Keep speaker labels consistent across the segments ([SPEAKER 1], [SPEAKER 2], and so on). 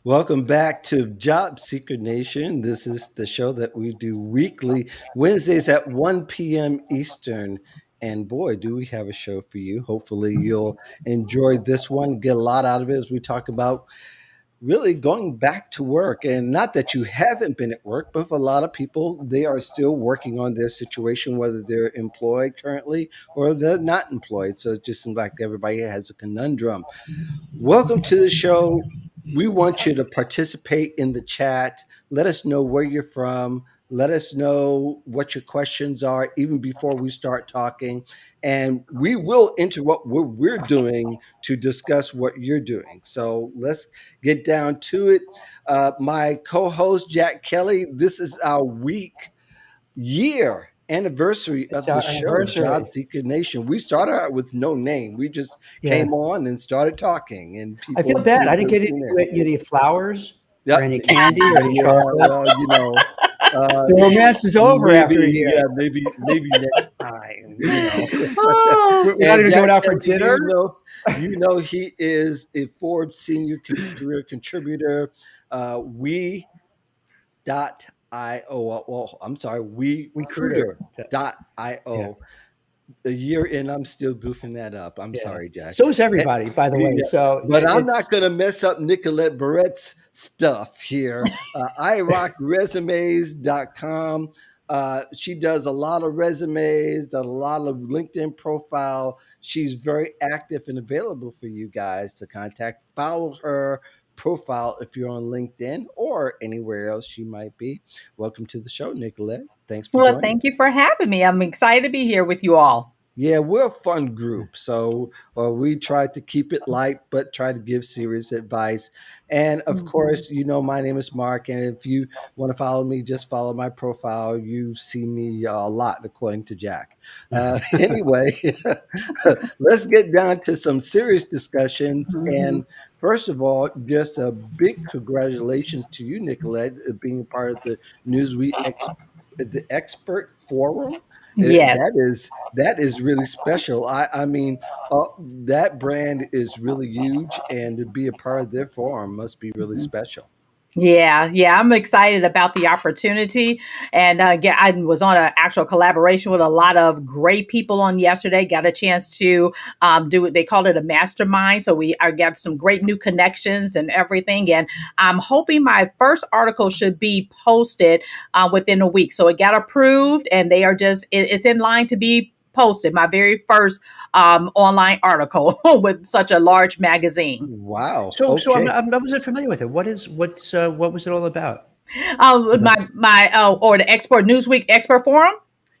[SPEAKER 1] Welcome back to Job Seeker Nation. This is the show that we do weekly, Wednesdays at 1 p.m. Eastern. And boy, do we have a show for you. Hopefully, you'll enjoy this one, get a lot out of it as we talk about really going back to work. And not that you haven't been at work, but for a lot of people, they are still working on their situation, whether they're employed currently or they're not employed. So it just seems like everybody has a conundrum. Welcome to the show. We want you to participate in the chat. Let us know where you're from. Let us know what your questions are, even before we start talking. And we will interrupt what we're doing to discuss what you're doing. So let's get down to it. My co host, Jack Kelly, this is our year anniversary
[SPEAKER 2] It's
[SPEAKER 1] of the
[SPEAKER 2] our
[SPEAKER 1] show,
[SPEAKER 2] anniversary.
[SPEAKER 1] Job Seeker Nation. We started out with no name. We just
[SPEAKER 2] Yeah.
[SPEAKER 1] came on and started talking, and
[SPEAKER 2] I feel
[SPEAKER 1] people
[SPEAKER 2] bad. I
[SPEAKER 1] didn't
[SPEAKER 2] didn't
[SPEAKER 1] really
[SPEAKER 2] get
[SPEAKER 1] tune in.
[SPEAKER 2] any flowers or
[SPEAKER 1] Yeah,
[SPEAKER 2] any candy or any
[SPEAKER 1] yeah.
[SPEAKER 2] chocolate.
[SPEAKER 1] Well, uh,
[SPEAKER 2] The romance is over after a
[SPEAKER 1] maybe,
[SPEAKER 2] year.
[SPEAKER 1] yeah, maybe next time.
[SPEAKER 2] Oh, we're not
[SPEAKER 1] And
[SPEAKER 2] even
[SPEAKER 1] Jack
[SPEAKER 2] going out for
[SPEAKER 1] Kelly,
[SPEAKER 2] dinner.
[SPEAKER 1] he is a Forbes senior career contributor. We dot io. Well, I'm sorry, we
[SPEAKER 2] Recruiter.
[SPEAKER 1] recruiter dot
[SPEAKER 2] Yeah.
[SPEAKER 1] io. A year in, I'm still goofing that up. I'm
[SPEAKER 2] Yeah.
[SPEAKER 1] sorry, Jack.
[SPEAKER 2] So is
[SPEAKER 1] Eh,
[SPEAKER 2] everybody, by the way.
[SPEAKER 1] yeah,
[SPEAKER 2] So
[SPEAKER 1] but I'm not
[SPEAKER 2] it's
[SPEAKER 1] going to mess up Nicolette Barrett's stuff here. iRockResumes.com. She does a lot of resumes, does a lot of LinkedIn profile. She's very active and available for you guys to contact. Follow her profile if you're on LinkedIn or anywhere else she might be. Welcome to the show, Nicolette. Thanks for
[SPEAKER 3] Well,
[SPEAKER 1] joining.
[SPEAKER 3] thank you for having me. I'm excited to be here with you all.
[SPEAKER 1] Yeah, we're a fun group. So we try to keep it light, but try to give serious advice. And of course, my name is Mark. And if you want to follow me, just follow my profile. You see me a lot, according to Jack. Anyway, let's get down to some serious discussions.
[SPEAKER 2] Mhm.
[SPEAKER 1] And first of all, just a big congratulations to you, Nicolette, being part of the the Expert Forum.
[SPEAKER 3] Yes.
[SPEAKER 1] That is really special. I mean, that brand is really huge, and to be a part of their forum must be really special.
[SPEAKER 3] Yeah. I'm excited about the opportunity. And I was on an actual collaboration with a lot of great people on yesterday. Got a chance to do it. They called it a mastermind. So I got some great new connections and everything. And I'm hoping my first article should be posted within a week. So it got approved, and they are it's in line to be posted. My very first online article with such a large magazine.
[SPEAKER 1] Wow.
[SPEAKER 2] So
[SPEAKER 1] Okay.
[SPEAKER 2] I wasn't familiar with it. What was it all about?
[SPEAKER 3] Or the Export Newsweek Expert Forum.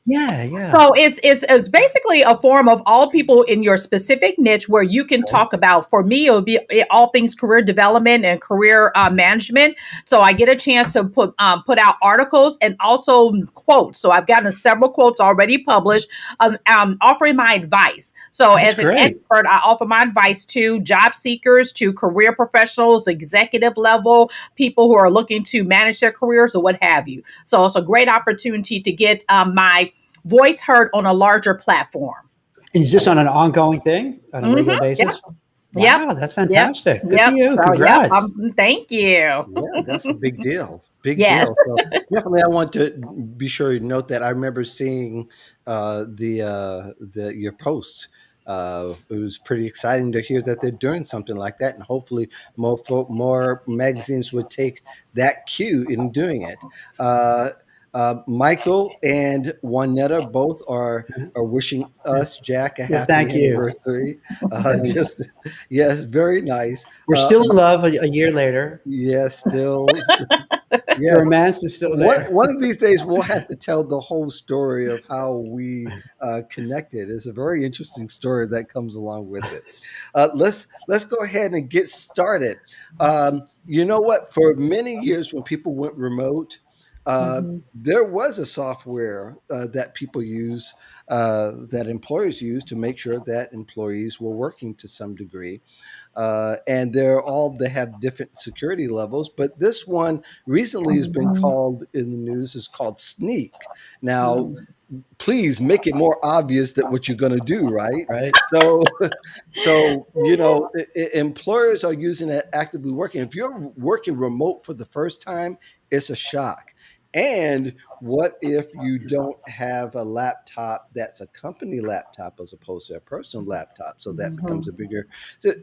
[SPEAKER 2] Yeah, yeah.
[SPEAKER 3] So it's basically a forum of all people in your specific niche where you can
[SPEAKER 1] Okay.
[SPEAKER 3] talk about. For me, it would be all things career development and career management. So I get a chance to put out articles and also quotes. So I've gotten several quotes already published, offering my advice. So
[SPEAKER 2] That's
[SPEAKER 3] as an
[SPEAKER 2] great.
[SPEAKER 3] expert, I offer my advice to job seekers, to career professionals, executive level people who are looking to manage their careers or what have you. So it's a great opportunity to get my voice heard on a larger platform.
[SPEAKER 2] And is this on an ongoing thing on a regular
[SPEAKER 3] Yep.
[SPEAKER 2] basis?
[SPEAKER 3] Yep.
[SPEAKER 2] Wow, that's
[SPEAKER 3] Yep.
[SPEAKER 2] fantastic. Good for
[SPEAKER 3] Yep.
[SPEAKER 2] you.
[SPEAKER 3] So yep.
[SPEAKER 2] Congrats.
[SPEAKER 3] Thank you.
[SPEAKER 1] Yeah, that's a big deal. Big
[SPEAKER 3] Yes.
[SPEAKER 1] deal. So definitely, I want to be sure you note that. I remember seeing the your post. It was pretty exciting to hear that they're doing something like that, and hopefully more magazines would take that cue in doing it. Uh, Michael and Juanetta both are wishing us, Jack, a
[SPEAKER 2] Well,
[SPEAKER 1] happy
[SPEAKER 2] thank you.
[SPEAKER 1] anniversary.
[SPEAKER 2] Thanks.
[SPEAKER 1] Just yes, very nice.
[SPEAKER 2] We're still in love a year later.
[SPEAKER 1] Yes, still,
[SPEAKER 2] The
[SPEAKER 1] yes.
[SPEAKER 2] romance is still
[SPEAKER 1] One
[SPEAKER 2] there.
[SPEAKER 1] one of these days, we'll have to tell the whole story of how we connected. It's a very interesting story that comes along with it. Let's go ahead and get started. You know what? For many years, when people went remote,
[SPEAKER 3] Mhm.
[SPEAKER 1] there was a software that people use, that employers use to make sure that employees were working to some degree, and they have different security levels. But this one recently has been
[SPEAKER 3] Mhm.
[SPEAKER 1] called in the news is called Sneek. Now, please make it more obvious that what you're going to do, right?
[SPEAKER 2] Right.
[SPEAKER 1] So, so employers are using it actively working. If you're working remote for the first time, it's a shock. And what if you don't have a laptop that's a company laptop as opposed to a personal laptop? So that becomes a
[SPEAKER 3] Mhm.
[SPEAKER 1] bigger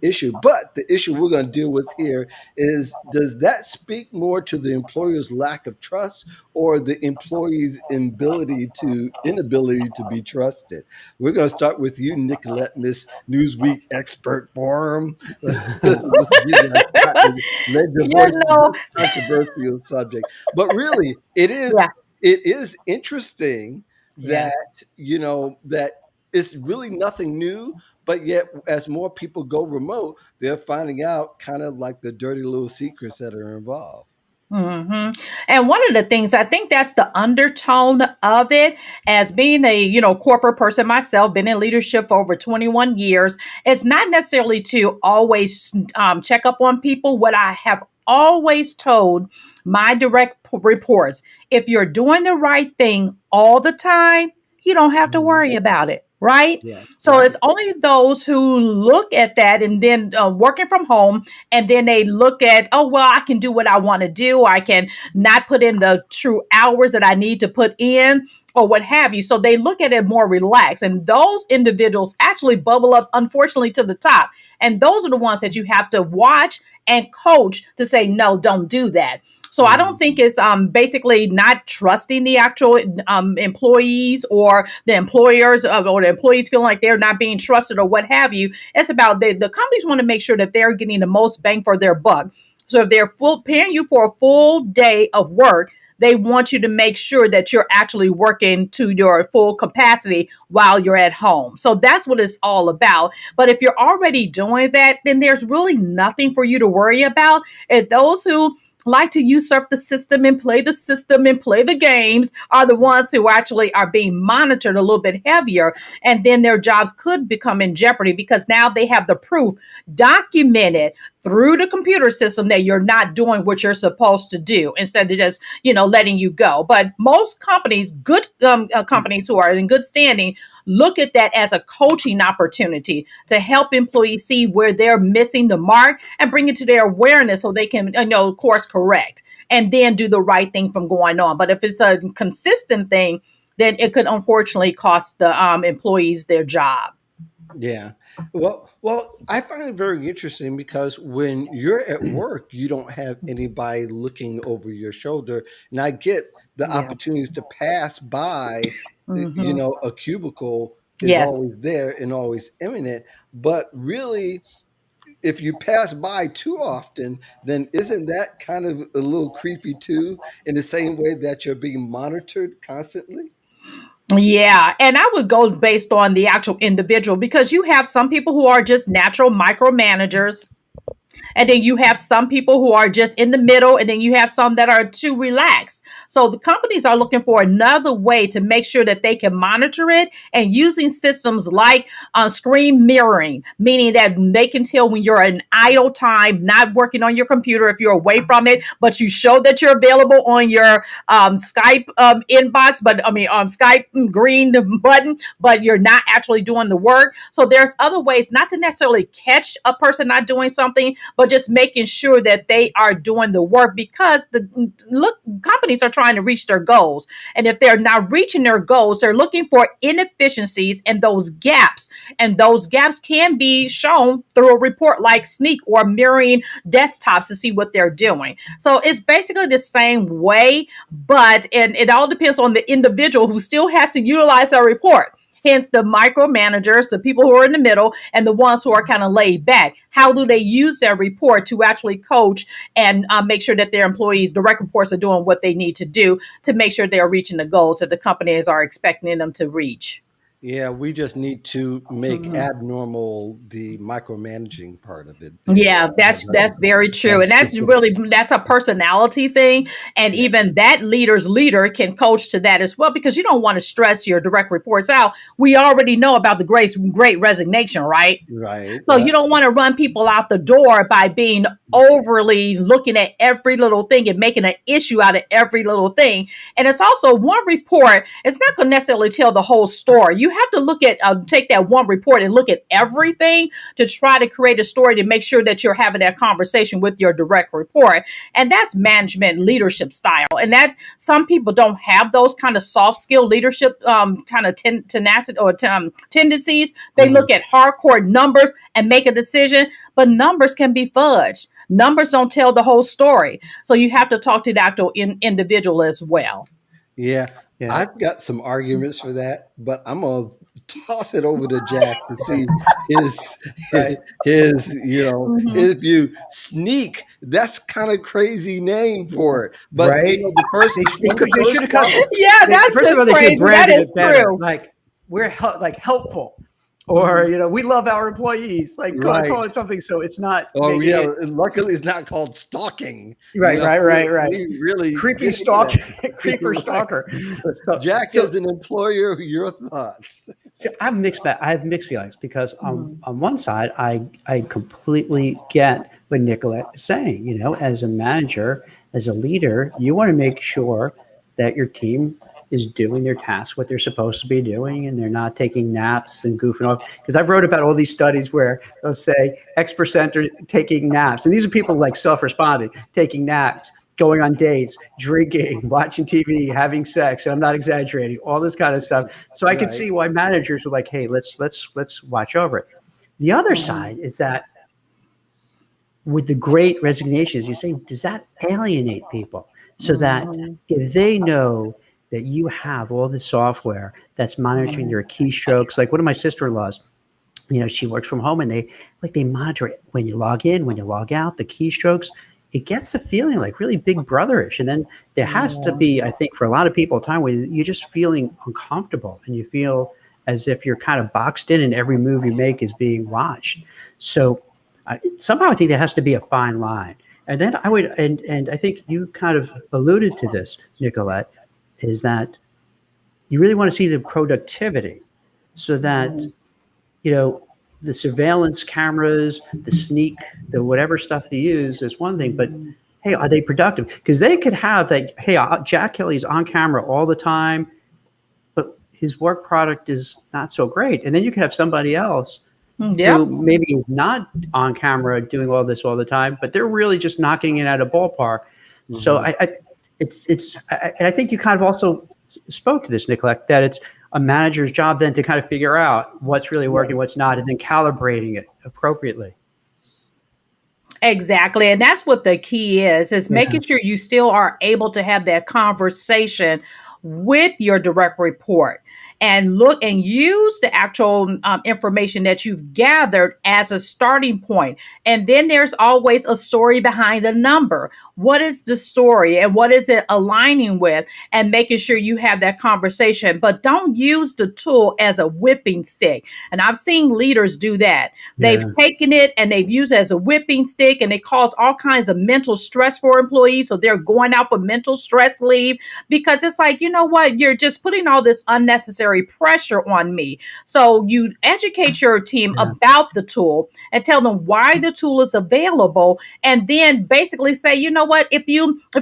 [SPEAKER 1] issue. But the issue we're going to deal with here is, does that speak more to the employer's lack of trust or the employee's inability to be trusted? We're going to start with you, Nicolette, Miss Newsweek expert forum. Let's give you a shot to lend your
[SPEAKER 3] You
[SPEAKER 1] voice to
[SPEAKER 3] know,
[SPEAKER 1] this controversial subject. But really,
[SPEAKER 3] yeah.
[SPEAKER 1] it is interesting
[SPEAKER 2] Yeah.
[SPEAKER 1] that that it's really nothing new. But yet, as more people go remote, they're finding out kind of like the dirty little secrets that are involved.
[SPEAKER 3] hmm And one of the things I think that's the undertone of it, as being a corporate person myself, been in leadership for over 21 years, it's not necessarily to always check up on people. What I have always told my reports: if you're doing the right thing all the time, you don't have to
[SPEAKER 1] Mhm.
[SPEAKER 3] worry about it. Right.
[SPEAKER 1] Yeah,
[SPEAKER 3] So
[SPEAKER 1] right.
[SPEAKER 3] it's only those who look at that and then working from home, and then they look at, oh well, I can do what I want to do, I can not put in the true hours that I need to put in, or what have you. So they look at it more relaxed, and those individuals actually bubble up, unfortunately, to the top. And those are the ones that you have to watch and coach to say, no, don't do that. So I don't
[SPEAKER 1] Mhm.
[SPEAKER 3] think it's basically not trusting the actual employees, or the employers, or the employees feeling like they're not being trusted or what have you. It's about the companies want to make sure that they're getting the most bang for their buck. So if they're paying you for a full day of work, they want you to make sure that you're actually working to your full capacity while you're at home. So that's what it's all about. But if you're already doing that, then there's really nothing for you to worry about. And those who like to usurp the system and play the games are the ones who actually are being monitored a little bit heavier, and then their jobs could become in jeopardy because now they have the proof documented through the computer system that you're not doing what you're supposed to do, instead of just letting you go. But most companies, good companies who are in good standing, look at that as a coaching opportunity to help employees see where they're missing the mark and bring it to their awareness so they can course correct and then do the right thing from going on. But if it's a consistent thing, then it could unfortunately cost the employees their job.
[SPEAKER 1] Yeah. Well, I find it very interesting because when you're at work, you don't have anybody looking over your shoulder. And I get the
[SPEAKER 3] Yeah.
[SPEAKER 1] opportunities to pass by,
[SPEAKER 3] hmm
[SPEAKER 1] a cubicle is
[SPEAKER 3] Yes.
[SPEAKER 1] always there and always imminent. But really, if you pass by too often, then isn't that kind of a little creepy too, in the same way that you're being monitored constantly?
[SPEAKER 3] Yeah, and I would go based on the actual individual, because you have some people who are just natural micromanagers, and then you have some people who are just in the middle, and then you have some that are too relaxed. So the companies are looking for another way to make sure that they can monitor it, and using systems like screen mirroring, meaning that they can tell when you're in idle time, not working on your computer if you're away from it, but you show that you're available on your Skype inbox, but I mean Skype green button, but you're not actually doing the work. So there's other ways not to necessarily catch a person not doing something, but just making sure that they are doing the work, because the look companies are trying to reach their goals. And if they're not reaching their goals, they're looking for inefficiencies and those gaps. And those gaps can be shown through a report like Sneek or mirroring desktops to see what they're doing. So it's basically the same way, but and it all depends on the individual who still has to utilize a report. Hence, the micromanagers, the people who are in the middle, and the ones who are kind of laid back. How do they use their report to actually coach and make sure that their employees, direct reports, are doing what they need to do to make sure they're reaching the goals that the companies are expecting them to reach?
[SPEAKER 1] Yeah, we just need to make
[SPEAKER 3] Mhm.
[SPEAKER 1] abnormal the micromanaging part of it there.
[SPEAKER 3] Yeah, that's very true. And that's a personality thing. And
[SPEAKER 1] Yeah,
[SPEAKER 3] even that leader's leader can coach to that as well, because you don't want to stress your direct reports out. We already know about the great resignation, right?
[SPEAKER 1] right.
[SPEAKER 3] So you don't want to run people out the door by being overly looking at every little thing and making an issue out of every little thing. And it's also one report. It's not going to necessarily tell the whole story. You have to take that one report and look at everything to try to create a story to make sure that you're having that conversation with your direct report. And that's management leadership style. And that some people don't have those kind of soft skill leadership kind of tenacity or tendencies. They
[SPEAKER 1] Mhm.
[SPEAKER 3] look at hardcore numbers and make a decision, but numbers can be fudged. Numbers don't tell the whole story. So you have to talk to the actual individual as well.
[SPEAKER 1] Yeah,
[SPEAKER 2] Yeah.
[SPEAKER 1] I've got some arguments for that, but I'm gonna toss it over to Jack to see his
[SPEAKER 2] Right.
[SPEAKER 1] his
[SPEAKER 3] Mhm.
[SPEAKER 1] his view. Sneak, that's kind of crazy name for it, but
[SPEAKER 2] Right.
[SPEAKER 1] the first
[SPEAKER 2] They should have come.
[SPEAKER 3] Yeah,
[SPEAKER 2] They,
[SPEAKER 3] that's
[SPEAKER 2] first of
[SPEAKER 3] just
[SPEAKER 2] all, they should have
[SPEAKER 3] crazy. That
[SPEAKER 2] branded
[SPEAKER 3] is
[SPEAKER 2] it better.
[SPEAKER 3] true.
[SPEAKER 2] Like we're like helpful, or
[SPEAKER 3] Mhm.
[SPEAKER 2] we love our employees. Like
[SPEAKER 1] right.
[SPEAKER 2] call it something so it's not
[SPEAKER 1] Oh
[SPEAKER 2] making
[SPEAKER 1] yeah,
[SPEAKER 2] it
[SPEAKER 1] luckily it's not called stalking.
[SPEAKER 2] right, right, right, right.
[SPEAKER 1] We really
[SPEAKER 2] Creepy
[SPEAKER 1] get into
[SPEAKER 2] stalker,
[SPEAKER 1] that.
[SPEAKER 2] creeper
[SPEAKER 1] Right.
[SPEAKER 2] stalker. So,
[SPEAKER 1] Jack,
[SPEAKER 2] so
[SPEAKER 1] as an employer, your thoughts?
[SPEAKER 2] So I have mixed feelings because
[SPEAKER 3] Mhm.
[SPEAKER 2] on one side I completely get what Nicolette is saying. You know, as a manager, as a leader, you want to make sure that your team is doing their tasks, what they're supposed to be doing, and they're not taking naps and goofing off. Because I've wrote about all these studies where they'll say X percent are taking naps, and these are people like self-responding, taking naps, going on dates, drinking, watching TV, having sex, and I'm not exaggerating, all this kind of stuff. So I could
[SPEAKER 1] Right.
[SPEAKER 2] see why managers were like, "Hey, let's watch over it." The other
[SPEAKER 3] Mhm.
[SPEAKER 2] side is that with the great resignations, you say, does that alienate people so that
[SPEAKER 3] Mhm.
[SPEAKER 2] if they know that you have all the software that's monitoring
[SPEAKER 3] Mhm.
[SPEAKER 2] their keystrokes, like one of my sister-in-laws, you know, she works from home and they monitor it when you log in, when you log out, the keystrokes. It gets the feeling like really big brotherish. And then there has to
[SPEAKER 3] Yeah.
[SPEAKER 2] be, I think, for a lot of people, a time where you're just feeling uncomfortable and you feel as if you're kind of boxed in and every move you make is being watched. So somehow I think there has to be a fine line. And then I would, and I think you kind of alluded to this, Nicolette, is that you really want to see the productivity so that
[SPEAKER 3] Mhm.
[SPEAKER 2] you know, the surveillance cameras, the sneak, the whatever stuff they use is one thing, but
[SPEAKER 3] Mhm.
[SPEAKER 2] hey, are they productive? Because they could have that, hey, Jack Kelly's on camera all the time, but his work product is not so great. And then you could have somebody else
[SPEAKER 3] Yep.
[SPEAKER 2] who maybe is not on camera doing all this all the time, but they're really just knocking it out of ballpark. So
[SPEAKER 1] Mhm.
[SPEAKER 2] and I think you kind of also spoke to this, Nicolette, that it's a manager's job then to kind of figure out what's really working, what's not, and then calibrating it appropriately.
[SPEAKER 3] Exactly. And that's what the key is
[SPEAKER 2] Yeah,
[SPEAKER 3] making sure you still are able to have that conversation with your direct report and look and use the actual information that you've gathered as a starting point. And then there's always a story behind the number. What is the story and what is it aligning with? And making sure you have that conversation, but don't use the tool as a whipping stick. And I've seen leaders do that. They've
[SPEAKER 2] yeah,
[SPEAKER 3] taken it and they've used it as a whipping stick, and it caused all kinds of mental stress for employees. So they're going out for mental stress leave because it's like, you know what? You're just putting all this unnecessary pressure on me. So you educate your team
[SPEAKER 2] yeah,
[SPEAKER 3] about the tool and tell them why the tool is available. And then basically say, you know what? If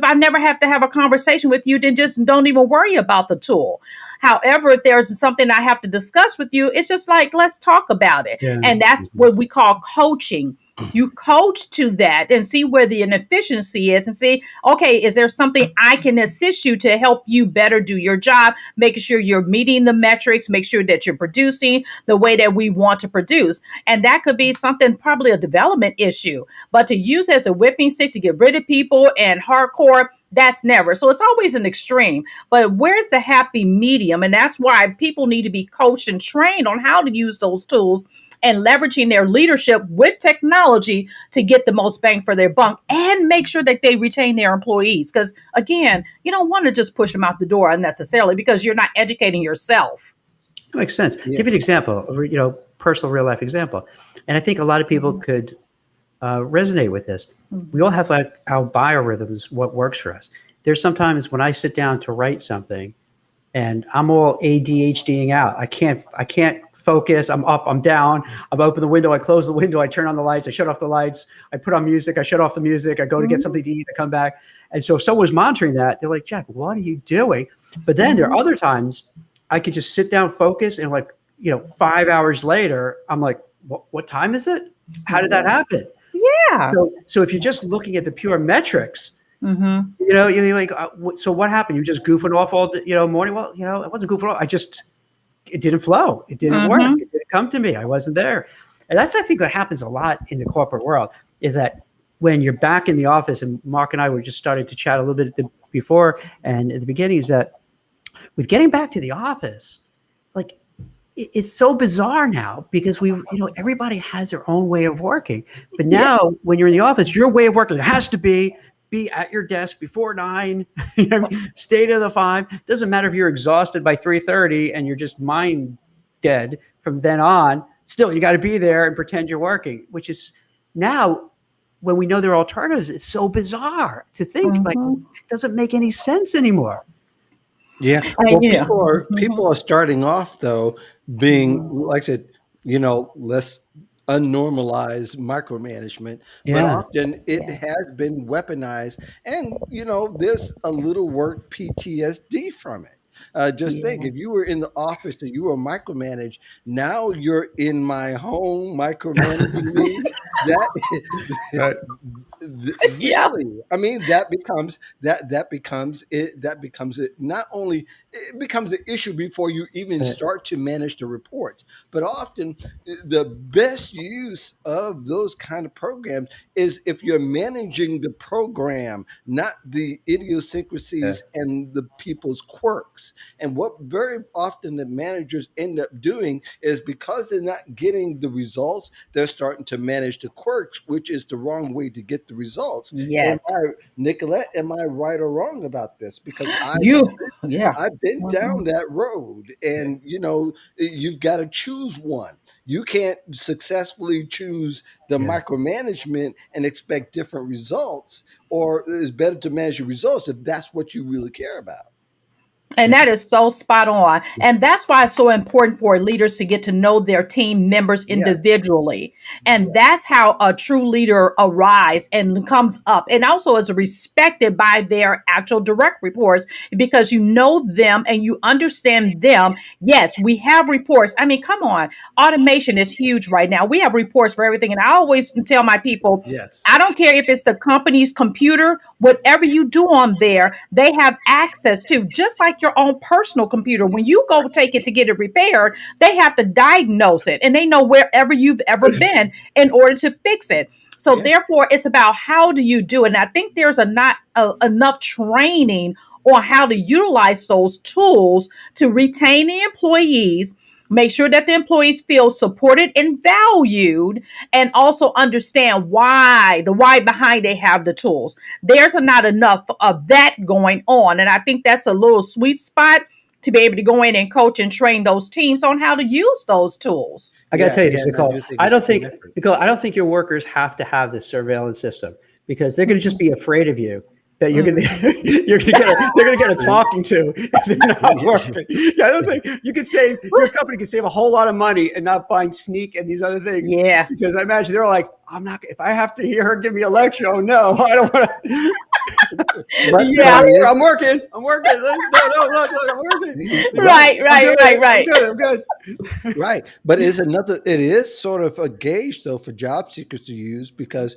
[SPEAKER 3] I never have to have a conversation with you, then just don't even worry about the tool. However, if there's something I have to discuss with you, it's just like, let's talk about it.
[SPEAKER 2] yeah.
[SPEAKER 3] And that's
[SPEAKER 1] Mhm.
[SPEAKER 3] what we call coaching. You coach to that and see where the inefficiency is and see, okay, is there something I can assist you to help you better do your job, making sure you're meeting the metrics, make sure that you're producing the way that we want to produce. And that could be something, probably a development issue, but to use as a whipping stick to get rid of people and hardcore, that's never. So it's always an extreme. But where's the happy medium? And that's why people need to be coached and trained on how to use those tools and leveraging their leadership with technology to get the most bang for their buck and make sure that they retain their employees. Because again, you don't want to just push them out the door unnecessarily because you're not educating yourself.
[SPEAKER 2] That makes sense.
[SPEAKER 1] Yeah.
[SPEAKER 2] Give you an example, personal real life example. And I think a lot of people
[SPEAKER 3] Mhm.
[SPEAKER 2] could resonate with this. We all
[SPEAKER 3] Mhm.
[SPEAKER 2] have like our biorhythms, what works for us. There's sometimes when I sit down to write something and I'm all ADHDing out. I can't focus. I'm up, I'm down. I'm open the window. I close the window. I turn on the lights. I shut off the lights. I put on music. I shut off the music. I go to get
[SPEAKER 3] Mhm.
[SPEAKER 2] something to eat. I come back. And so if someone's monitoring that, they're like, Jack, what are you doing? But then there are
[SPEAKER 3] Mhm.
[SPEAKER 2] other times I could just sit down, focus, and 5 hours later, I'm like, what time is it? How did that
[SPEAKER 3] Yeah.
[SPEAKER 2] happen?
[SPEAKER 3] Yeah.
[SPEAKER 2] So if you're just looking at the pure metrics,
[SPEAKER 3] Mhm.
[SPEAKER 2] you're like, so what happened? You just goofing off all the, morning? Well, it wasn't goofing off. It didn't flow. It didn't work.
[SPEAKER 3] Mhm.
[SPEAKER 2] It didn't come to me. I wasn't there. And that's, I think, what happens a lot in the corporate world is that when you're back in the office, and Mark and I were just starting to chat a little bit before and at the beginning, is that with getting back to the office, like it's so bizarre now because everybody has their own way of working. But
[SPEAKER 3] Yeah.
[SPEAKER 2] now when you're in the office, your way of working has to be at your desk before 9, stay to the 5. Doesn't matter if you're exhausted by 3:30 and you're just mind dead from then on. Still, you got to be there and pretend you're working, which is now when we know there are alternatives, it's so bizarre to think like
[SPEAKER 3] Mhm.
[SPEAKER 2] it doesn't make any sense anymore.
[SPEAKER 1] Yeah.
[SPEAKER 3] And
[SPEAKER 1] Well,
[SPEAKER 3] you know.
[SPEAKER 1] people are starting off though being,
[SPEAKER 3] Mhm.
[SPEAKER 1] like I said, less unnormalized micromanagement, but
[SPEAKER 2] Yeah.
[SPEAKER 1] often it
[SPEAKER 3] Yeah.
[SPEAKER 1] has been weaponized, and there's a little work PTSD from it. Just think,
[SPEAKER 3] Yeah.
[SPEAKER 1] if you were in the office and you were micromanaged, now you're in my home micromanaging me. That
[SPEAKER 2] Right.
[SPEAKER 3] Yeah.
[SPEAKER 1] really, I mean, that becomes it. Not only it becomes an issue before you even start to manage the reports, but often the best use of those kind of programs is if you're managing the program, not the
[SPEAKER 2] Yeah.
[SPEAKER 1] idiosyncrasies and the people's quirks. And what very often the managers end up doing is, because they're not getting the results, they're starting to manage the quirks, which is the wrong way to get the results. Am
[SPEAKER 3] Yes.
[SPEAKER 1] I, Nicolette, am I right or wrong about this? Because
[SPEAKER 3] You. Yeah.
[SPEAKER 1] I've been down
[SPEAKER 3] Mhm.
[SPEAKER 1] that road, and you've got to choose one. You can't successfully choose the
[SPEAKER 2] Yeah.
[SPEAKER 1] micromanagement and expect different results, or it's better to manage your results if that's what you really care about.
[SPEAKER 3] And
[SPEAKER 2] Yeah.
[SPEAKER 3] that is so spot on. And that's why it's so important for leaders to get to know their team members
[SPEAKER 1] Yes,
[SPEAKER 3] individually. And
[SPEAKER 1] yes,
[SPEAKER 3] that's how a true leader arises and comes up. And also is respected by their actual direct reports because you know them and you understand them. Yes, we have reports. I mean, come on. Automation is huge right now. We have reports for everything. And I always tell my people,
[SPEAKER 1] yes,
[SPEAKER 3] I don't care if it's the company's computer, whatever you do on there, they have access to, just like your own personal computer. When you go take it to get it repaired, they have to diagnose it and they know wherever you've ever been in order to fix it. So
[SPEAKER 1] yeah,
[SPEAKER 3] therefore, it's about how do you do it. And I think there's not enough training on how to utilize those tools to retain the employees, make sure that the employees feel supported and valued, and also understand the why behind they have the tools. There's not enough of that going on. And I think that's a little sweet spot to be able to go in and coach and train those teams on how to use those tools.
[SPEAKER 2] I got to
[SPEAKER 1] yeah,
[SPEAKER 2] tell you
[SPEAKER 1] yeah.
[SPEAKER 2] this,
[SPEAKER 1] And I
[SPEAKER 2] Nicole.
[SPEAKER 1] do think it's a team effort.
[SPEAKER 2] I don't think your workers have to have this surveillance system because they're going to just
[SPEAKER 3] Mhm.
[SPEAKER 2] be afraid of you. That you're going
[SPEAKER 3] Mhm.
[SPEAKER 2] to they're going to get a talking to if they're not working. Yeah, I don't think your company can save a whole lot of money and not buying Sneek and these other things
[SPEAKER 3] Yeah.
[SPEAKER 2] because I imagine they're like, I'm not. If I have to hear her give me a lecture, oh no, I don't want to.
[SPEAKER 1] But
[SPEAKER 3] Yeah.
[SPEAKER 1] it is.
[SPEAKER 2] I'm working. I'm working. No, no, look, I'm working.
[SPEAKER 1] Right.
[SPEAKER 3] Right,
[SPEAKER 2] I'm
[SPEAKER 3] right,
[SPEAKER 2] doing
[SPEAKER 3] right,
[SPEAKER 2] it. I'm
[SPEAKER 3] right.
[SPEAKER 2] good. I'm good.
[SPEAKER 1] Right. But it is sort of a gauge though for job seekers to use, because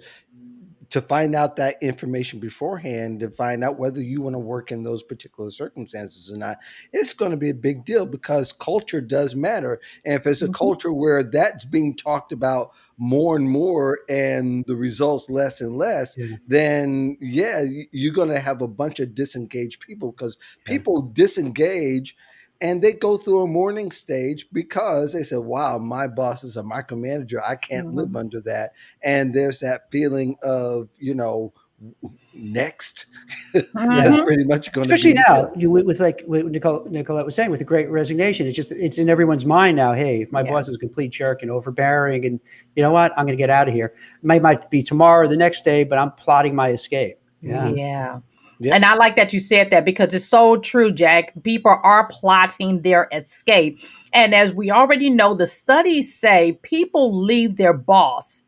[SPEAKER 1] to find out that information beforehand, to find out whether you want to work in those particular circumstances or not, it's going to be a big deal, because culture does matter. And if it's a
[SPEAKER 3] Mhm.
[SPEAKER 1] culture where that's being talked about more and more and the results less and less,
[SPEAKER 2] Yeah,
[SPEAKER 1] then yeah, you're going to have a bunch of disengaged people, because
[SPEAKER 2] yeah,
[SPEAKER 1] people disengage and they go through a mourning stage because they said, wow, my boss is a micromanager. I can't live
[SPEAKER 3] Mhm.
[SPEAKER 1] under that. And there's that feeling of, next. That's
[SPEAKER 2] Yeah.
[SPEAKER 3] Hmm.
[SPEAKER 1] pretty much going to be
[SPEAKER 2] Especially
[SPEAKER 1] it.
[SPEAKER 2] now, with like what Nicolette was saying, with the Great Resignation, it's in everyone's mind now. Hey, if my
[SPEAKER 3] Yeah.
[SPEAKER 2] boss is a complete jerk and overbearing, and you know what, I'm going to get out of here. It might be tomorrow or the next day, but I'm plotting my escape. Yeah,
[SPEAKER 1] Mhm.
[SPEAKER 3] Yeah. And
[SPEAKER 1] Yep.
[SPEAKER 3] I like that you said that because it's so true, Jack. People are plotting their escape. And as we already know, the studies say people leave their boss,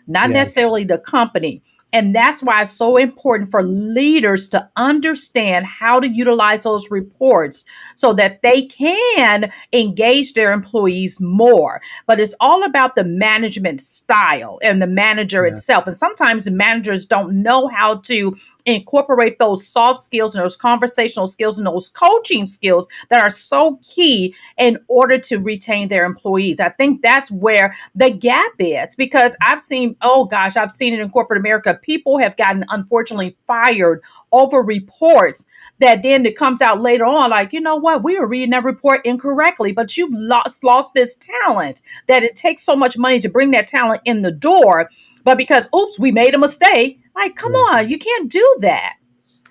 [SPEAKER 3] not
[SPEAKER 2] yeah,
[SPEAKER 3] necessarily the company. And that's why it's so important for leaders to understand how to utilize those reports so that they can engage their employees more. But it's all about the management style and the manager
[SPEAKER 2] yeah,
[SPEAKER 3] itself. And sometimes the managers don't know how to incorporate those soft skills and those conversational skills and those coaching skills that are so key in order to retain their employees. I think that's where the gap is because I've seen it in corporate America. People have gotten unfortunately fired over reports that then it comes out later on, like, you know what, we were reading that report incorrectly, but you've lost this talent that it takes so much money to bring that talent in the door. But because, oops, we made a mistake, like, come
[SPEAKER 2] yeah.
[SPEAKER 3] on, you can't do that.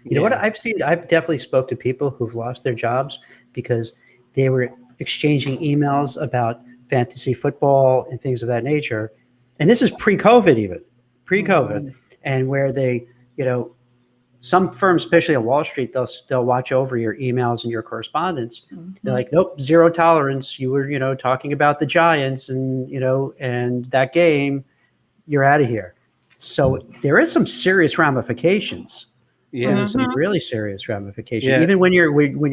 [SPEAKER 2] You know what
[SPEAKER 1] Yeah.
[SPEAKER 2] I've seen? I've definitely spoke to people who've lost their jobs because they were exchanging emails about fantasy football and things of that nature. And this is pre-COVID, even pre-COVID,
[SPEAKER 3] Mhm.
[SPEAKER 2] and where they, you know, some firms, especially on Wall Street, they'll watch over your emails and your correspondence. They're
[SPEAKER 3] Mhm.
[SPEAKER 2] like, nope, zero tolerance. You were, talking about the Giants and and that game. You're out of here. So there is some serious ramifications.
[SPEAKER 1] Yeah.
[SPEAKER 2] Some
[SPEAKER 3] Mhm.
[SPEAKER 2] really serious ramifications.
[SPEAKER 1] Yeah.
[SPEAKER 2] Even when you're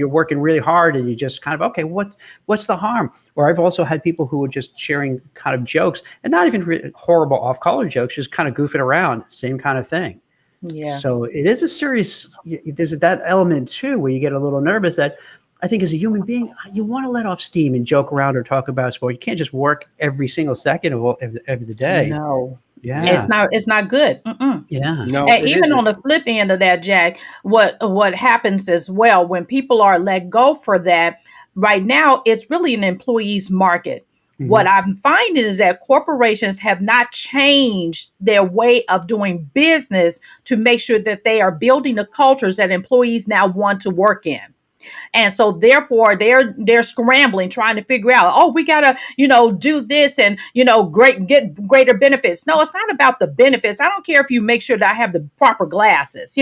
[SPEAKER 2] working really hard and you just kind of, okay, what's the harm? Or I've also had people who were just sharing kind of jokes and not even horrible off color jokes, just kind of goofing around, same kind of thing.
[SPEAKER 3] Yeah.
[SPEAKER 2] So it is a serious. There's that element too where you get a little nervous. That I think as a human being, you want to let off steam and joke around or talk about sport. You can't just work every single second of the day.
[SPEAKER 3] No,
[SPEAKER 1] Yeah.
[SPEAKER 2] Yeah,
[SPEAKER 3] it's not good. Mm-mm.
[SPEAKER 2] yeah,
[SPEAKER 1] No,
[SPEAKER 3] And
[SPEAKER 1] it
[SPEAKER 3] even on
[SPEAKER 1] isn't.
[SPEAKER 3] the flip end of that, Jack, what happens as well when people are let go for that? Right now, it's really an employee's market. What
[SPEAKER 2] hmm,
[SPEAKER 3] I'm finding is that corporations have not changed their way of doing business to make sure that they are building the cultures that employees now want to work in. And so therefore they're scrambling trying to figure out, oh, we gotta, do this and get greater benefits. No, it's not about the benefits. I don't care if you make sure that I have the proper glasses,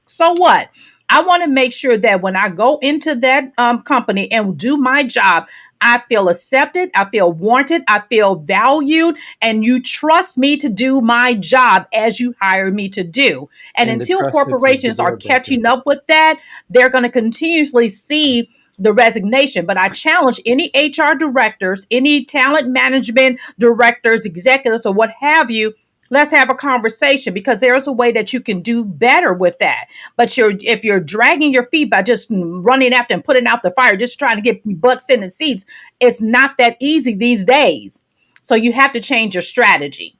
[SPEAKER 3] so what? I want to make sure that when I go into that company and do my job, I feel accepted, I feel wanted, I feel valued, and you trust me to do my job as you hired me to do. And
[SPEAKER 1] And the
[SPEAKER 3] until
[SPEAKER 1] trust is a
[SPEAKER 3] corporations are
[SPEAKER 1] deal breaker.
[SPEAKER 3] catching up with that, they're going to continuously see the resignation. But I challenge any HR directors, any talent management directors, executives, or what have you. Let's have a conversation because there's a way that you can do better with that. But if you're dragging your feet by just running after and putting out the fire, just trying to get butts in the seats, it's not that easy these days. So you have to change your strategy.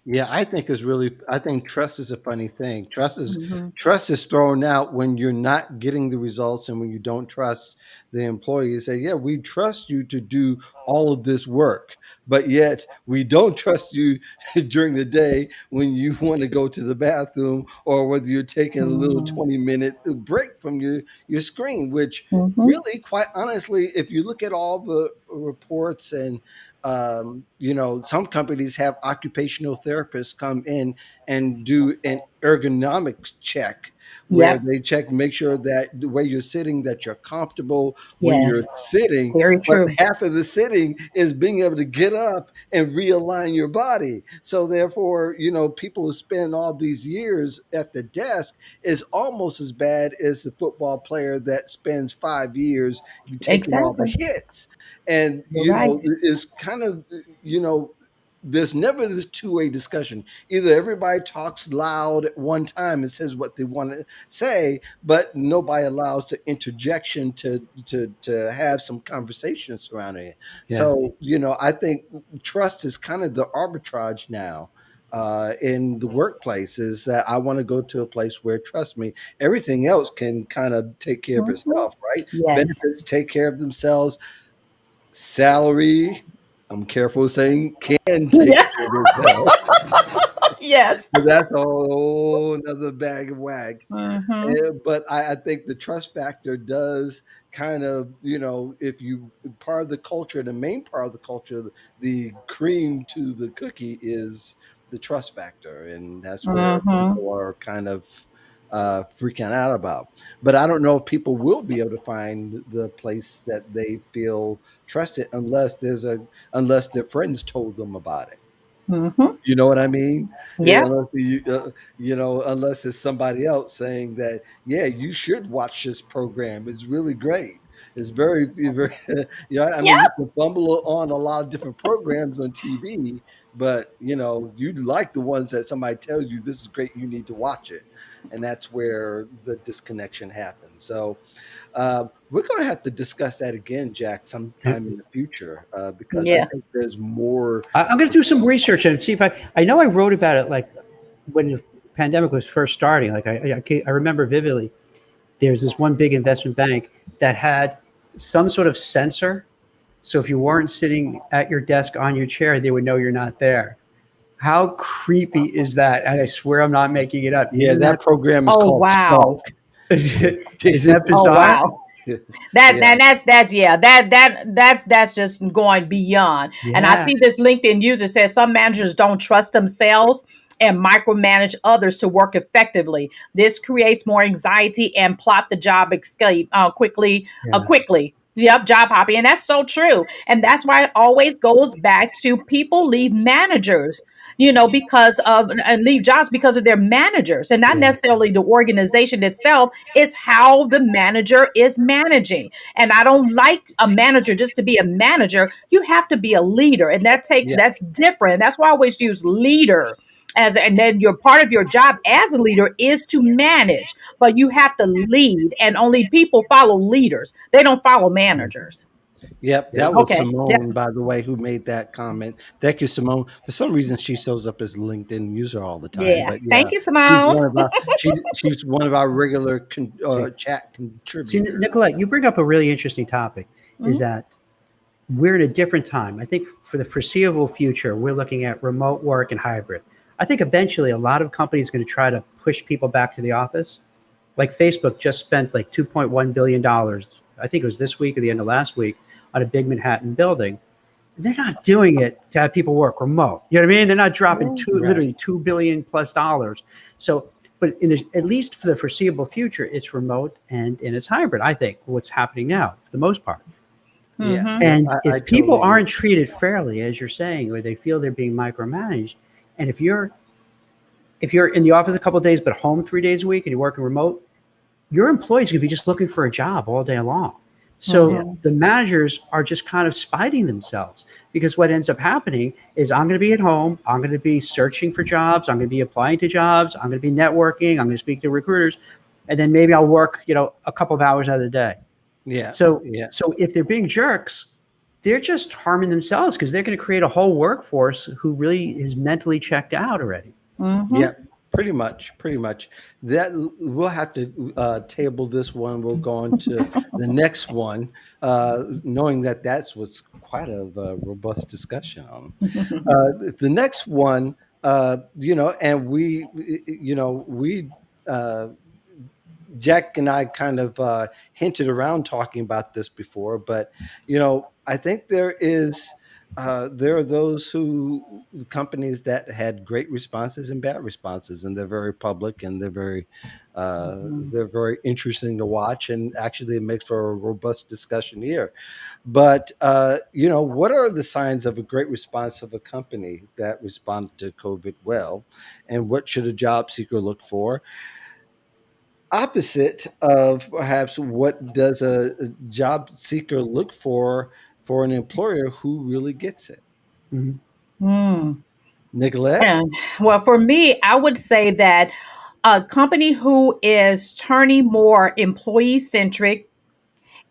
[SPEAKER 1] Yeah, I think trust is a funny thing.
[SPEAKER 3] Hmm.
[SPEAKER 1] Trust is thrown out when you're not getting the results and when you don't trust the employee. You say, yeah, we trust you to do all of this work, but yet we don't trust you during the day when you want to go to the bathroom or whether you're taking a little
[SPEAKER 3] Hmm.
[SPEAKER 1] 20-minute break from your screen, which
[SPEAKER 3] Hmm.
[SPEAKER 1] really, quite honestly, if you look at all the reports and some companies have occupational therapists come in and do an ergonomics check where
[SPEAKER 3] Yep.
[SPEAKER 1] they check, make sure that the way you're sitting, that you're comfortable when you're
[SPEAKER 3] Yes.
[SPEAKER 1] sitting.
[SPEAKER 3] Very
[SPEAKER 1] But
[SPEAKER 3] true.
[SPEAKER 1] half of the sitting is being able to get up and realign your body. So therefore, people who spend all these years at the desk is almost as bad as the football player that spends 5 years taking all the
[SPEAKER 3] Exactly.
[SPEAKER 1] hits. And
[SPEAKER 3] You're right.
[SPEAKER 1] it's kind of there's never this two-way discussion. Either everybody talks loud at one time and says what they want to say, but nobody allows the interjection to have some conversation surrounding it.
[SPEAKER 2] yeah.
[SPEAKER 1] So I think trust is kind of the arbitrage now in the workplace, is that I want to go to a place where, trust me, everything else can kind of take care of
[SPEAKER 3] Hmm.
[SPEAKER 1] itself, right?
[SPEAKER 3] Yes.
[SPEAKER 1] Benefits take care of themselves, salary, I'm careful saying can take
[SPEAKER 3] Yeah.
[SPEAKER 1] it as well.
[SPEAKER 3] Yes.
[SPEAKER 1] But that's a whole another bag of wax.
[SPEAKER 3] Hmm.
[SPEAKER 1] But I think the trust factor does kind of, if you part of the culture, the main part of the culture, the cream to the cookie is the trust factor, and that's where
[SPEAKER 3] Hmm.
[SPEAKER 1] people are kind of freaking out about. But I don't know if people will be able to find the place that they feel trusted unless their friends told them about it.
[SPEAKER 3] Hmm.
[SPEAKER 1] You know what I mean?
[SPEAKER 3] Yeah.
[SPEAKER 1] Unless it's somebody else saying that, yeah, you should watch this program. It's really great. It's very, I mean,
[SPEAKER 3] Yeah.
[SPEAKER 1] you can fumble on a lot of different programs on TV, but you like the ones that somebody tells you this is great. You need to watch it, and that's where the disconnection happens. So we're going to have to discuss that again, Jack,
[SPEAKER 2] Yeah.
[SPEAKER 1] sometime in the future, because I
[SPEAKER 3] Yeah.
[SPEAKER 1] think there's more.
[SPEAKER 2] I'm going to do some research and see if I know I wrote about it like when the pandemic was first starting. Like I remember vividly, there's this one big investment bank that had some sort of sensor. So if you weren't sitting at your desk on your chair, they would know you're not there. How creepy is that? And I swear I'm not making it up.
[SPEAKER 1] Yeah, that program is
[SPEAKER 3] Oh,
[SPEAKER 1] called Stalk.
[SPEAKER 3] wow.
[SPEAKER 2] Isn't that
[SPEAKER 3] Oh,
[SPEAKER 2] bizarre?
[SPEAKER 3] wow. That
[SPEAKER 1] Yeah,
[SPEAKER 3] and that's yeah, that's just going beyond. And I
[SPEAKER 2] Yeah.
[SPEAKER 3] see this LinkedIn user says some managers don't trust themselves and micromanage others to work effectively. This creates more anxiety and plot the job escape
[SPEAKER 2] Yeah.
[SPEAKER 3] quickly. Yep, job hopping. And that's so true. And that's why it always goes back to people leave managers, because of and leave jobs because of their managers and not
[SPEAKER 2] Yeah.
[SPEAKER 3] necessarily the organization itself. It's how the manager is managing. And I don't like a manager just to be a manager. You have to be a leader, and
[SPEAKER 1] yeah,
[SPEAKER 3] that's different. That's why I always use leader and then your part of your job as a leader is to manage, but you have to lead, and only people follow leaders. They don't follow managers.
[SPEAKER 1] yep.
[SPEAKER 2] Yeah.
[SPEAKER 1] That was
[SPEAKER 3] Okay. Yeah.
[SPEAKER 1] Simone, by the way, who made that comment. Thank you, Simone. For some reason, she shows up as a LinkedIn user all the time,
[SPEAKER 3] Yeah.
[SPEAKER 1] but yeah,
[SPEAKER 3] Thank you,
[SPEAKER 1] she's
[SPEAKER 3] Simone.
[SPEAKER 1] one of our she's one of our regular
[SPEAKER 2] Yeah.
[SPEAKER 1] chat
[SPEAKER 2] See,
[SPEAKER 1] contributors.
[SPEAKER 2] Nicolette, you bring up a really interesting topic. Is
[SPEAKER 3] Mhm.
[SPEAKER 2] that we're in a different time. I think for the foreseeable future, we're looking at remote work and hybrid. I think eventually a lot of companies are going to try to push people back to the office. Like Facebook just spent like $2.1 billion, I think it was this week or the end of last week, on a big Manhattan building. They're not doing it to have people work remote. You know what I mean? They're not dropping
[SPEAKER 1] Right.
[SPEAKER 2] literally $2 billion plus dollars. So, but at least for the foreseeable future, it's remote and it's hybrid. I think what's happening now, for the most part.
[SPEAKER 1] Yeah.
[SPEAKER 3] Mhm.
[SPEAKER 1] Yeah.
[SPEAKER 2] And
[SPEAKER 1] I
[SPEAKER 2] if people
[SPEAKER 1] totally agree.
[SPEAKER 2] aren't treated fairly, as you're saying, or they feel they're being micromanaged, and if you're in the office a couple of days but home 3 days a week and you're working remote, your employees could be just looking for a job all day long. So
[SPEAKER 1] Yeah.
[SPEAKER 3] Mhm.
[SPEAKER 2] the managers are just kind of spiting themselves because what ends up happening is I'm going to be at home, I'm going to be searching for jobs, I'm going to be applying to jobs, I'm going to be networking, I'm going to speak to recruiters, and then maybe I'll work, a couple of hours out of the day.
[SPEAKER 1] Yeah.
[SPEAKER 2] So
[SPEAKER 1] Yeah.
[SPEAKER 2] so if they're being jerks, they're just harming themselves because they're going to create a whole workforce who really is mentally checked out already.
[SPEAKER 1] Yeah,
[SPEAKER 3] Mhm.
[SPEAKER 1] pretty much, pretty much. That we'll have to table this one. We'll go on to the next one, knowing that that's what's quite a robust discussion on. The next one, and we uh, Jack and I kind of hinted around talking about this before, but I think there are those companies that had great responses and bad responses, and they're very public and
[SPEAKER 3] Mhm.
[SPEAKER 1] they're very interesting to watch, and actually it makes for a robust discussion here. But what are the signs of a great response of a company that responded to COVID well, and what should a job seeker look for? Opposite of perhaps what does a job seeker look for an employer who really gets it?
[SPEAKER 2] Mhm.
[SPEAKER 3] Mm.
[SPEAKER 1] Nicolette?
[SPEAKER 3] And, well, for me, I would say that a company who is turning more employee centric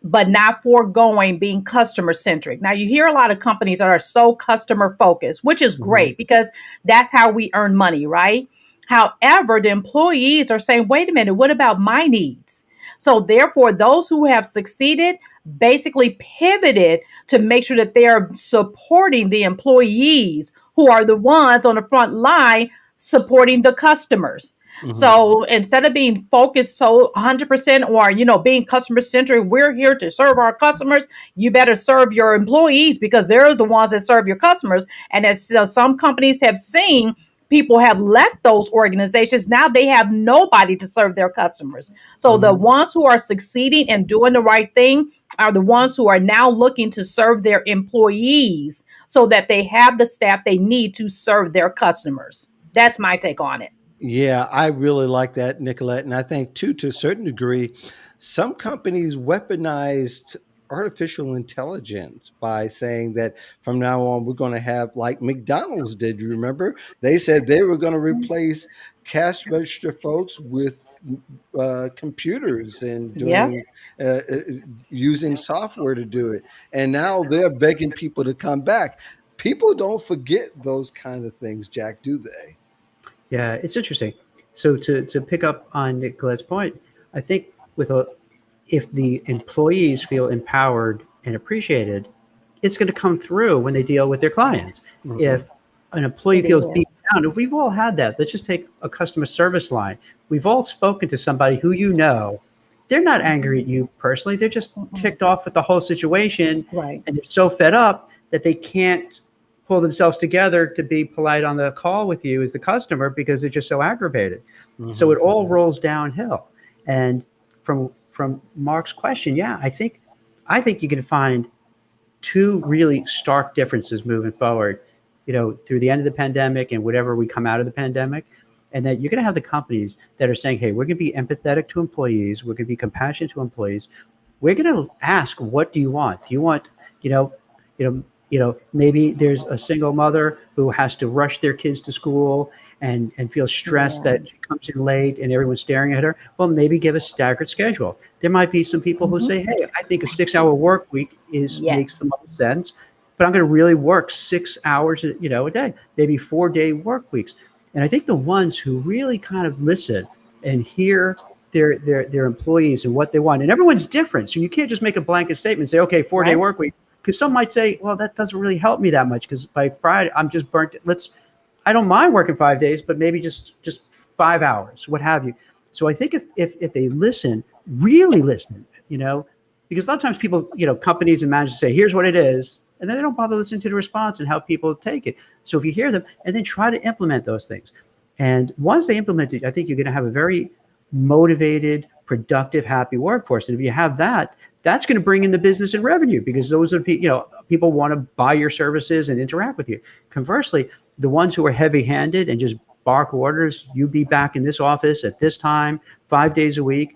[SPEAKER 3] but not foregoing being customer centric. Now, you hear a lot of companies that are so customer focused, which is
[SPEAKER 1] Mhm.
[SPEAKER 3] great because that's how we earn money, right? However, the employees are saying, wait a minute, what about my needs? So, therefore, those who have succeeded, basically pivoted to make sure that they're supporting the employees who are the ones on the front line supporting the customers.
[SPEAKER 1] Hmm.
[SPEAKER 3] So instead of being focused so 100% or being customer centric, we're here to serve our customers. You better serve your employees because they're the ones that serve your customers. And as some companies have seen, people have left those organizations. Now they have nobody to serve their customers. So the
[SPEAKER 1] Hmm.
[SPEAKER 3] ones who are succeeding and doing the right thing are the ones who are now looking to serve their employees so that they have the staff they need to serve their customers. That's my take on it.
[SPEAKER 1] Yeah, I really like that, Nicolette. And I think, too, to a certain degree, some companies weaponized artificial intelligence by saying that from now on, we're going to have like McDonald's did. You remember? They said they were going to replace cash register folks with computers and
[SPEAKER 3] Yeah.
[SPEAKER 1] doing using software to do it. And now they're begging people to come back. People don't forget those kind of things, Jack, do they?
[SPEAKER 2] Yeah, it's interesting. So to pick up on Nicolette's point, I think with a if the employees feel empowered and appreciated, it's going to come through when they deal with their clients.
[SPEAKER 1] Mhm.
[SPEAKER 2] If an employee
[SPEAKER 3] It
[SPEAKER 2] feels beat
[SPEAKER 3] is.
[SPEAKER 2] down, and we've all had that. Let's just take a customer service line. We've all spoken to somebody who they're not angry at you personally. They're just
[SPEAKER 3] Mm-mm.
[SPEAKER 2] ticked off with the whole situation,
[SPEAKER 3] Right.
[SPEAKER 2] and they're so fed up that they can't pull themselves together to be polite on the call with you as the customer because they're just so aggravated. So it
[SPEAKER 1] Mhm.
[SPEAKER 2] all rolls downhill. And from Mark's question, yeah, I think you can find two really stark differences moving forward, through the end of the pandemic and whatever we come out of the pandemic. And that you're going to have the companies that are saying, hey, we're going to be empathetic to employees. We're going to be compassionate to employees. We're going to ask, what do you want? Do you want, you know, maybe there's a single mother who has to rush their kids to school and feels stressed
[SPEAKER 3] Yeah.
[SPEAKER 2] that she comes in late and everyone's staring at her. Well, maybe give a staggered schedule. There might be some people who
[SPEAKER 3] Mhm.
[SPEAKER 2] say, hey, I think a 6 hour work week makes the
[SPEAKER 3] Yes.
[SPEAKER 2] most sense, but I'm going to really work 6 hours, a day, maybe 4 day work weeks. And I think the ones who really kind of listen and hear their employees and what they want, and everyone's different. So you can't just make a blanket statement and say, okay, 4 day
[SPEAKER 3] Right.
[SPEAKER 2] work week. Because some might say, well, that doesn't really help me that much because by Friday I'm just burnt. I don't mind working 5 days, but maybe just 5 hours, what have you. So I think if they listen, really listen, because a lot of times people, companies and managers say, here's what it is, and then they don't bother listening to the response and how people take it. So if you hear them and then try to implement those things, and once they implement it, I think you're going to have a very motivated, productive, happy workforce. And if you have that, that's going to bring in the business and revenue because those are people want to buy your services and interact with you. Conversely, the ones who are heavy-handed and just bark orders, you be back in this office at this time, 5 days a week.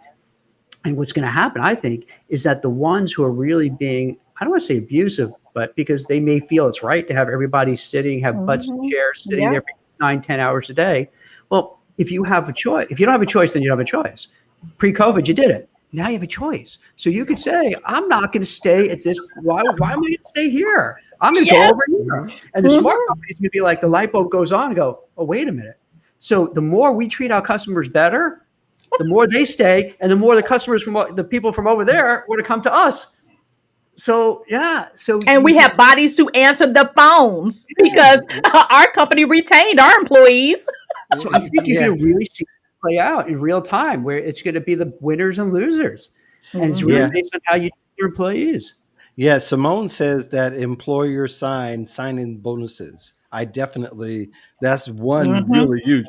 [SPEAKER 2] And what's going to happen, I think, is that the ones who are really being, I don't want to say abusive, but because they may feel it's right to have everybody have butts in
[SPEAKER 3] Hmm.
[SPEAKER 2] chairs sitting
[SPEAKER 3] Yeah.
[SPEAKER 2] there for 9, 10 hours a day. Well, if you have a choice, if you don't have a choice, then you don't have a choice. Pre-COVID, you did it. Now you have a choice. So you could say, I'm not going to stay at this. Why am I going to stay here? I'm going to go
[SPEAKER 3] Yes.
[SPEAKER 2] over here.
[SPEAKER 1] Mhm.
[SPEAKER 2] And the smart
[SPEAKER 3] Hmm.
[SPEAKER 2] companies going to be like, the light bulb goes on and go, oh, wait a minute. So the more we treat our customers better, the more they stay, and the more the people from over there want to come to us. So yeah, so
[SPEAKER 3] And
[SPEAKER 2] you
[SPEAKER 3] we
[SPEAKER 2] can,
[SPEAKER 3] have bodies to answer the phones
[SPEAKER 2] yeah.
[SPEAKER 3] because our company retained our employees.
[SPEAKER 2] So I think you're
[SPEAKER 1] Yeah.
[SPEAKER 2] going to really see it play out in real time, where it's going to be the winners and losers, and it's really
[SPEAKER 1] Yeah.
[SPEAKER 3] Hmm.
[SPEAKER 2] based on how you treat your employees.
[SPEAKER 1] Yeah, Simone says that employers sign-in bonuses. I definitely, that's one
[SPEAKER 3] Hmm.
[SPEAKER 1] really huge.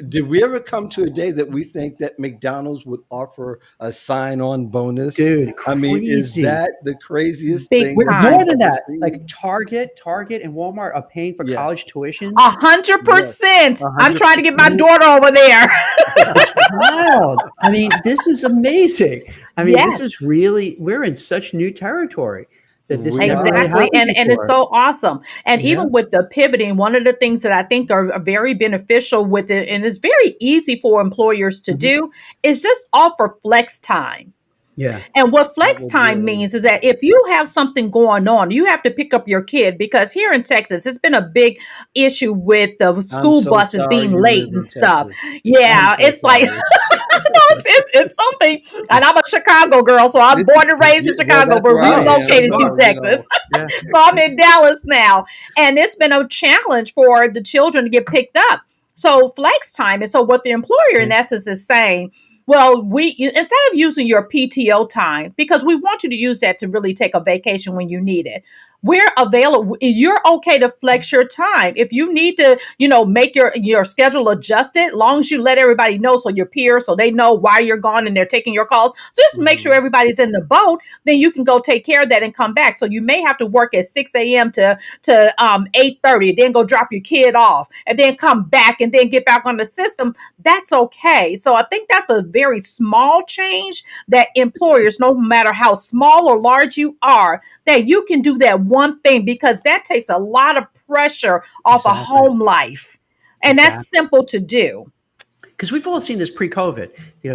[SPEAKER 1] Did we ever come to a day that we think that McDonald's would offer a sign-on bonus?
[SPEAKER 2] Dude,
[SPEAKER 1] I mean, is
[SPEAKER 2] crazy.
[SPEAKER 1] that the craziest
[SPEAKER 3] Big
[SPEAKER 1] thing that
[SPEAKER 2] More
[SPEAKER 3] time.
[SPEAKER 1] we've
[SPEAKER 2] than
[SPEAKER 1] ever
[SPEAKER 2] that, like
[SPEAKER 1] seen?
[SPEAKER 2] Target, and Walmart are paying for
[SPEAKER 1] Yeah,
[SPEAKER 2] college tuitions.
[SPEAKER 3] 100%.
[SPEAKER 1] yes,
[SPEAKER 3] I'm trying to get my
[SPEAKER 1] 100%.
[SPEAKER 3] daughter over there.
[SPEAKER 2] It's wild. I mean, this is amazing. I mean, this
[SPEAKER 3] Yes.
[SPEAKER 2] is really, we're in such new territory that this
[SPEAKER 1] We
[SPEAKER 2] never really
[SPEAKER 1] are.
[SPEAKER 3] Exactly.
[SPEAKER 2] happened
[SPEAKER 3] And it's
[SPEAKER 2] before.
[SPEAKER 3] so awesome. And
[SPEAKER 2] Yeah.
[SPEAKER 3] even with the pivoting, one of the things that I think are very beneficial with it, and it's very easy for employers to
[SPEAKER 2] Mhm.
[SPEAKER 3] do, is just offer flex time.
[SPEAKER 2] Yeah.
[SPEAKER 3] And what
[SPEAKER 1] That
[SPEAKER 3] flex
[SPEAKER 1] would
[SPEAKER 3] time
[SPEAKER 1] really.
[SPEAKER 3] means is that if you have something going on, you have to pick up your kid because here in Texas, it's been a big issue with the
[SPEAKER 1] I'm
[SPEAKER 3] school
[SPEAKER 1] so
[SPEAKER 3] buses
[SPEAKER 1] sorry
[SPEAKER 3] being
[SPEAKER 1] you
[SPEAKER 3] late
[SPEAKER 1] live
[SPEAKER 3] and
[SPEAKER 1] in
[SPEAKER 3] stuff.
[SPEAKER 1] Texas. I'm
[SPEAKER 3] Yeah,
[SPEAKER 1] so
[SPEAKER 3] it's like,
[SPEAKER 1] sorry.
[SPEAKER 3] no, It's something. And I'm a Chicago girl, so I'm
[SPEAKER 1] It-
[SPEAKER 3] born and raised in
[SPEAKER 1] well,
[SPEAKER 3] Chicago,
[SPEAKER 1] that's
[SPEAKER 3] but
[SPEAKER 1] where I
[SPEAKER 2] Oh,
[SPEAKER 1] am.
[SPEAKER 3] relocated to
[SPEAKER 1] So
[SPEAKER 2] sure.
[SPEAKER 3] Texas.
[SPEAKER 2] Yeah.
[SPEAKER 3] So I'm in Dallas now, and it's been a challenge for the children to get picked up. So flex time, and so what the employer in
[SPEAKER 2] Yeah.
[SPEAKER 3] essence is saying, well, we instead of using your PTO time, because we want you to use that to really take a vacation when you need it. We're available. You're okay to flex your time if you need to, make your schedule adjusted. Long as you let everybody know, so your peers, so they know why you're gone and they're taking your calls. So just make sure
[SPEAKER 2] Mhm.
[SPEAKER 3] everybody's in the boat. Then you can go take care of that and come back. So you may have to work at 6 a.m. to 8:30, then go drop your kid off, and then come back and then get back on the system. That's okay. So I think that's a very small change that employers, no matter how small or large you are, that you can do that one thing, because that takes a lot of pressure off a
[SPEAKER 2] Exactly.
[SPEAKER 3] home life. And that's
[SPEAKER 2] Exactly.
[SPEAKER 3] simple to do.
[SPEAKER 2] Because we've all seen this pre-COVID.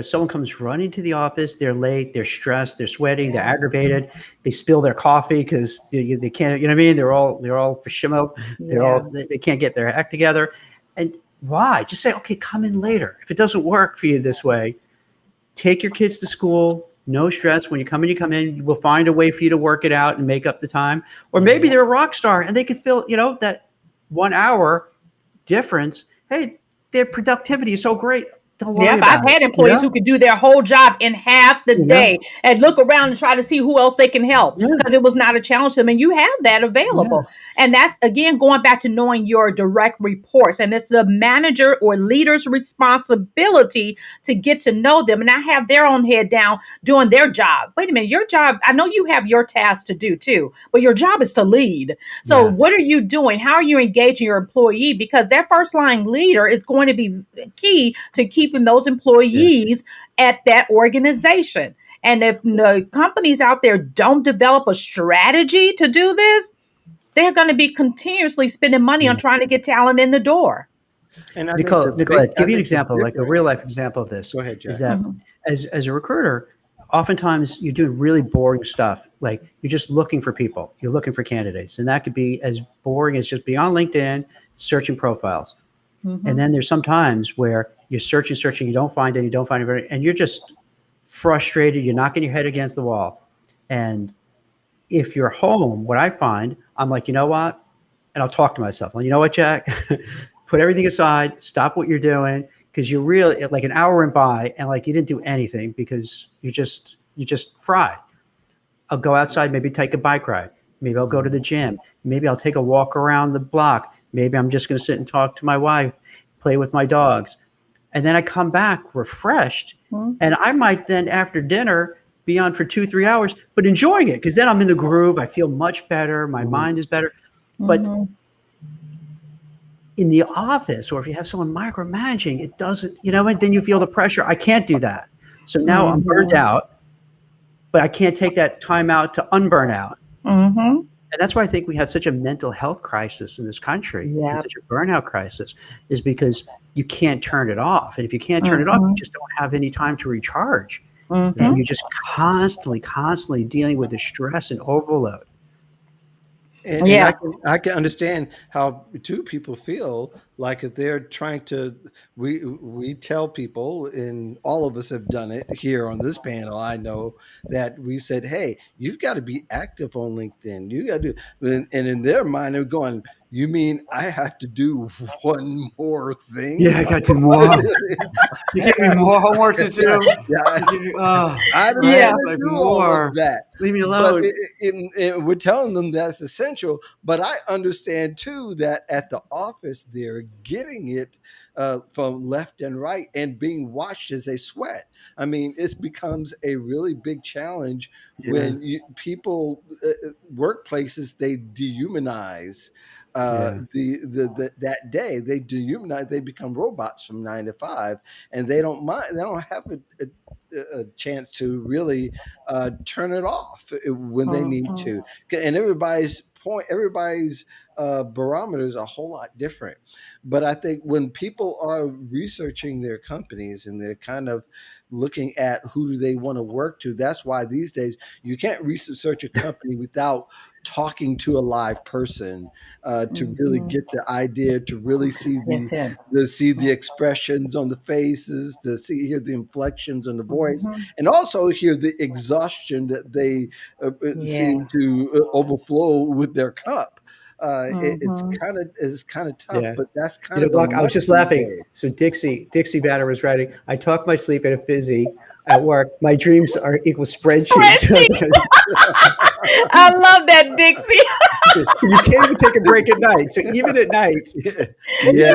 [SPEAKER 2] Someone comes running to the office, they're late, they're stressed, they're sweating, they're aggravated, they spill their coffee because they can't. You know what I mean? They're all verschimmeled.
[SPEAKER 3] Yeah.
[SPEAKER 2] They can't get their act together. And why? Just say, okay, come in later. If it doesn't work for you this way, take your kids to school. No stress. When you come in, you come in. We'll find a way for you to work it out and make up the time. Or maybe they're a rock star and they can feel, that 1 hour difference. Hey, their productivity is so great. Don't worry
[SPEAKER 3] Yep, I've
[SPEAKER 2] about it.
[SPEAKER 3] had employees who could do their whole job in half the
[SPEAKER 2] You know,
[SPEAKER 3] day and look around and try to see who else they can help,
[SPEAKER 2] yeah,
[SPEAKER 3] because it was not a challenge to them. And you have that
[SPEAKER 2] yeah,
[SPEAKER 3] available. And that's, again, going back to knowing your direct reports. And it's the manager or leader's responsibility to get to know them and not have their own head down doing their job. Wait a minute, your job, I know you have your tasks to do too, but your job is to lead. So
[SPEAKER 2] yeah,
[SPEAKER 3] what are you doing? How are you engaging your employee? Because that first line leader is going to be key to keeping those
[SPEAKER 2] yeah.
[SPEAKER 3] employees at that organization. And if the companies out there don't develop a strategy to do this, they're going to be continuously spending money on
[SPEAKER 2] Yeah.
[SPEAKER 3] trying to get talent in the door.
[SPEAKER 1] And I think
[SPEAKER 2] Nicolette,
[SPEAKER 1] I
[SPEAKER 2] give you an
[SPEAKER 1] think the
[SPEAKER 2] example, like a real
[SPEAKER 1] difference.
[SPEAKER 2] life example of this
[SPEAKER 1] Go ahead,
[SPEAKER 2] is
[SPEAKER 1] Jack.
[SPEAKER 2] that
[SPEAKER 3] Mhm.
[SPEAKER 2] as a recruiter, oftentimes you're doing really boring stuff. Like you're just looking for people, you're looking for candidates, and that could be as boring as just being on LinkedIn searching profiles. And
[SPEAKER 3] Mhm.
[SPEAKER 2] then there's some times where you're searching, you don't find any, you don't find anybody, and you're just frustrated. You're knocking your head against the wall. And if you're home, what I find, I'm like, you know what? And I'll talk to myself. Well, you know what, Jack? Put everything aside, stop what you're doing, because you really like an hour went by and like you didn't do anything because you just fried. I'll go outside, maybe take a bike ride. Maybe I'll go to the gym. Maybe I'll take a walk around the block. Maybe I'm just going to sit and talk to my wife, play with my dogs. And then I come back refreshed.
[SPEAKER 3] Mhm.
[SPEAKER 2] And I might then, after dinner, be on for 2, 3 hours, but enjoying it because then I'm in the groove. I feel much better. My
[SPEAKER 1] Mhm.
[SPEAKER 2] mind is better. But
[SPEAKER 3] Mhm.
[SPEAKER 2] in the office, or if you have someone micromanaging, it doesn't, and then you feel the pressure. I can't do that. So now I'm burned
[SPEAKER 3] Mhm.
[SPEAKER 2] out, but I can't take that time out to unburn out.
[SPEAKER 3] Mhm.
[SPEAKER 2] And that's why I think we have such a mental health crisis in this country and
[SPEAKER 3] Yep.
[SPEAKER 2] such a burnout crisis is because you can't turn it off. And if you can't turn it off, you
[SPEAKER 3] Mhm.
[SPEAKER 2] just don't have any time to recharge. And
[SPEAKER 3] Mhm.
[SPEAKER 2] you're just constantly dealing with the stress and overload.
[SPEAKER 1] And
[SPEAKER 3] Yeah.
[SPEAKER 1] I can understand how two people feel like if they're trying to we tell people, and all of us have done it here on this panel. I know that we said, hey, you've got to be active on LinkedIn. You got to do, and in their mind they're going, you mean I have to do one more
[SPEAKER 2] Yeah,
[SPEAKER 1] thing?
[SPEAKER 2] I got to do more. You give me more homework to
[SPEAKER 1] Yeah,
[SPEAKER 2] do.
[SPEAKER 1] yeah,
[SPEAKER 2] You give me, oh,
[SPEAKER 1] I don't
[SPEAKER 2] right?
[SPEAKER 3] Yeah.
[SPEAKER 1] want
[SPEAKER 2] It's
[SPEAKER 1] to
[SPEAKER 2] like
[SPEAKER 1] do all of
[SPEAKER 2] more.
[SPEAKER 1] that.
[SPEAKER 2] Leave me
[SPEAKER 1] But
[SPEAKER 2] alone.
[SPEAKER 1] we're telling them that's essential. But I understand too that at the office they're getting it from left and right and being watched as they sweat. I mean, it becomes a really big challenge
[SPEAKER 2] Yeah,
[SPEAKER 1] when people workplaces they dehumanize
[SPEAKER 2] yeah,
[SPEAKER 1] that day. They dehumanize. They become robots from 9 to 5, and they don't mind. They don't have a chance to really turn it off when they need
[SPEAKER 3] Mhm.
[SPEAKER 1] to. And everybody's barometer is a whole lot different. But I think when people are researching their companies and they're kind of looking at who do they want to work to, that's why these days you can't research a company without talking to a live person to really
[SPEAKER 3] Mhm.
[SPEAKER 1] get the idea, to really see
[SPEAKER 3] That's it.
[SPEAKER 1] the expressions on the faces, to see hear the inflections on the voice,
[SPEAKER 3] Mhm.
[SPEAKER 1] and also hear the exhaustion that they seem
[SPEAKER 3] Yeah.
[SPEAKER 1] to overflow with their cup.
[SPEAKER 3] Mhm.
[SPEAKER 1] It's kind of tough,
[SPEAKER 2] Yeah.
[SPEAKER 1] but that's
[SPEAKER 2] You
[SPEAKER 1] kind
[SPEAKER 2] know,
[SPEAKER 1] of the
[SPEAKER 2] Buck, I
[SPEAKER 1] luck
[SPEAKER 2] was just
[SPEAKER 1] these
[SPEAKER 2] laughing.
[SPEAKER 1] days.
[SPEAKER 2] So Dixie Banner was writing, I talk my sleep and if busy at work, my dreams are equal spreadsheets.
[SPEAKER 3] Spreadsheets. I love that, Dixie.
[SPEAKER 2] You can't even take a break at night. So
[SPEAKER 1] Yeah,
[SPEAKER 2] even
[SPEAKER 1] yeah,
[SPEAKER 2] at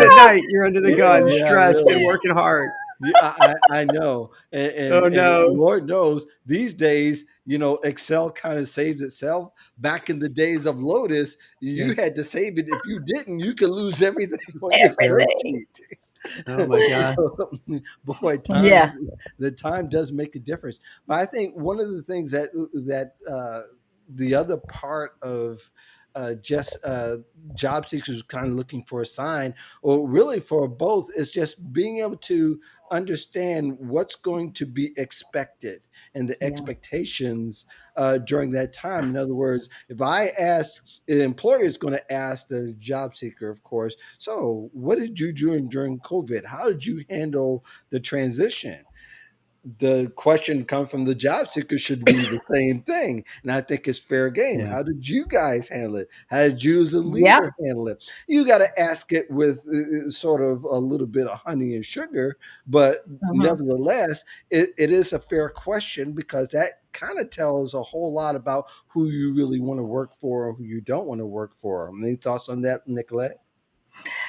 [SPEAKER 3] Yeah.
[SPEAKER 2] night, you're under the
[SPEAKER 1] yeah,
[SPEAKER 2] gun,
[SPEAKER 1] yeah,
[SPEAKER 2] stressed and
[SPEAKER 1] really.
[SPEAKER 2] working hard.
[SPEAKER 1] Yeah, I know,
[SPEAKER 2] Oh
[SPEAKER 1] and
[SPEAKER 2] no.
[SPEAKER 1] Lord knows these days, Excel kind of saves itself. Back in the days of Lotus,
[SPEAKER 2] Yeah.
[SPEAKER 1] you had to save it. If you didn't, you could lose everything on your
[SPEAKER 2] Yeah.
[SPEAKER 3] Everything.
[SPEAKER 1] spreadsheet.
[SPEAKER 2] Oh my God.
[SPEAKER 1] So, boy,
[SPEAKER 3] Yeah.
[SPEAKER 1] the time does make a difference. But I think one of the things the other part of just job seekers kind of looking for a sign, or really for both, is just being able to understand what's going to be expected and the
[SPEAKER 3] Yeah.
[SPEAKER 1] expectations during that time. In other words, if I ask, the employer is going to ask the job seeker, of course, so what did you do during COVID? How did you handle the transition? The question come from the job seeker should be the same thing. And I think it's fair game.
[SPEAKER 2] Yeah.
[SPEAKER 1] How did you guys handle it? How did you as a
[SPEAKER 3] Yep.
[SPEAKER 1] leader handle it? You got to ask it with sort of a little bit of honey and sugar, but
[SPEAKER 3] Mhm.
[SPEAKER 1] nevertheless, it is a fair question because that kind of tells a whole lot about who you really want to work for or who you don't want to work for. Any thoughts on that, Nicolette?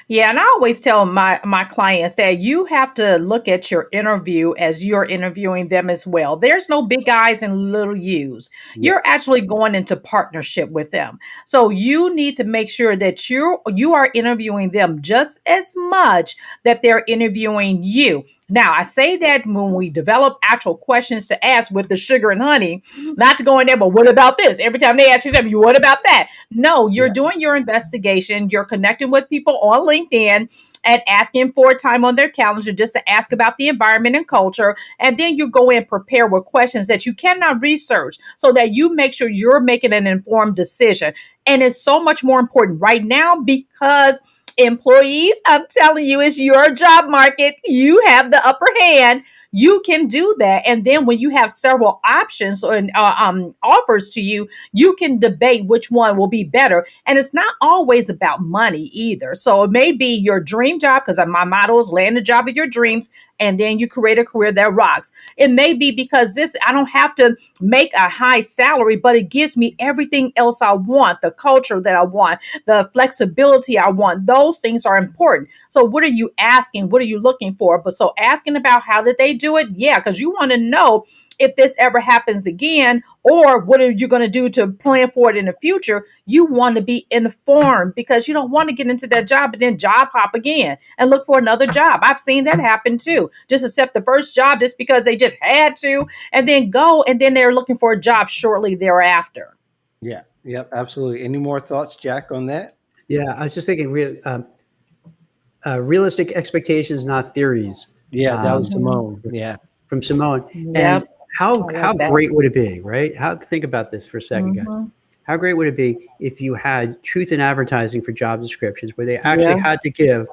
[SPEAKER 3] Yeah, and I always tell my clients that you have to look at your interview as you're interviewing them as well. There's no big eyes and little U's.
[SPEAKER 1] Yeah,
[SPEAKER 3] You're actually going into partnership with them. So you need to make sure that you are interviewing them just as much that they're interviewing you. Now, I say that when we develop actual questions to ask with the sugar and honey, not to go in there, but what about this? Every time they ask you something, you what about that? No, you're
[SPEAKER 1] yeah,
[SPEAKER 3] doing your investigation. You're connecting with people on LinkedIn and asking for a time on their calendar just to ask about the environment and culture. And then you go in prepared with questions that you cannot research so that you make sure you're making an informed decision. And it's so much more important right now because employees, I'm telling you, it's your job market. You have the upper hand. You can do that. And then when you have several options or offers to you, you can debate which one will be better. And it's not always about money either. So it may be your dream job, because my motto is land the job of your dreams, and then you create a career that rocks. It may be because I don't have to make a high salary, but it gives me everything else I want, the culture that I want, the flexibility I want. Those things are important. So what are you asking? What are you looking for? But so asking about how did they do it? Yeah, because you want to know if this ever happens again, or what are you going to do to plan for it in the future. You want to be informed because you don't want to get into that job and then job hop again and look for another job. I've seen that happen too. Just accept the first job just because they just had to, and then go, and then they're looking for a job shortly thereafter.
[SPEAKER 1] yeah, yep, absolutely. Any more thoughts, Jack, on that?
[SPEAKER 2] Yeah. I was just thinking realistic expectations, not theories.
[SPEAKER 1] Yeah, that was
[SPEAKER 2] Um,
[SPEAKER 3] Mhm.
[SPEAKER 1] Simone. Yeah.
[SPEAKER 2] from Simone. And
[SPEAKER 3] Yep. I
[SPEAKER 2] how
[SPEAKER 3] love that.
[SPEAKER 2] great would it be, right? How think about this for a second, guys.
[SPEAKER 3] Hmm.
[SPEAKER 2] How great would it be if you had truth in advertising for job descriptions where they actually
[SPEAKER 3] Yeah.
[SPEAKER 2] had to give,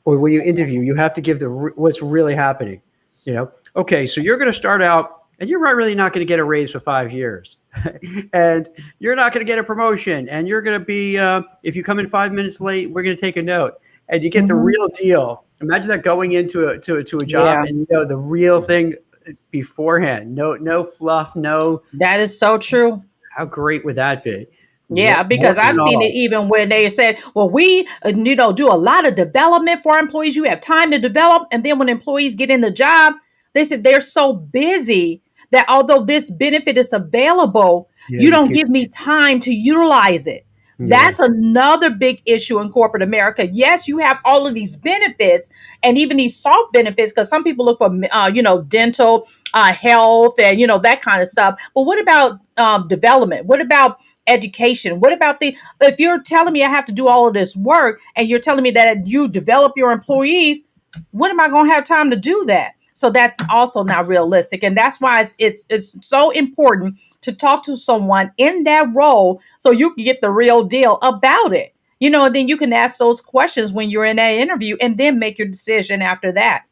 [SPEAKER 2] or when you interview, you have to give what's really happening. Okay, so you're going to start out and you're really not going to get a raise for 5 years, and you're not going to get a promotion, and you're going to be if you come in 5 minutes late, we're going to take a note, and you get the
[SPEAKER 3] Hmm.
[SPEAKER 2] real deal. Imagine that going into to a job
[SPEAKER 3] Yeah.
[SPEAKER 2] and the real thing beforehand. No fluff. No.
[SPEAKER 3] That is so true.
[SPEAKER 2] How great would that be?
[SPEAKER 1] Yep.
[SPEAKER 3] Yeah, because
[SPEAKER 2] Warts
[SPEAKER 3] I've
[SPEAKER 2] and
[SPEAKER 3] seen it
[SPEAKER 2] all.
[SPEAKER 3] even when they said, well, we, do a lot of development for our employees. You have time to develop. And then when employees get in the job, they said they're so busy that although this benefit is available,
[SPEAKER 2] Yeah,
[SPEAKER 3] you
[SPEAKER 2] you
[SPEAKER 3] don't
[SPEAKER 2] keep.
[SPEAKER 3] give me time to utilize it.
[SPEAKER 2] Yeah,
[SPEAKER 3] That's another big issue in corporate America. Yes, you have all of these benefits and even these soft benefits because some people look for, dental, health, and that kind of stuff. But what about development? What about education? What about if you're telling me I have to do all of this work and you're telling me that you develop your employees, when am I going to have time to do that? So that's also not realistic. And that's why it's so important to talk to someone in that role so you can get the real deal about it. And then you can ask those questions when you're in that interview and then make your decision after that.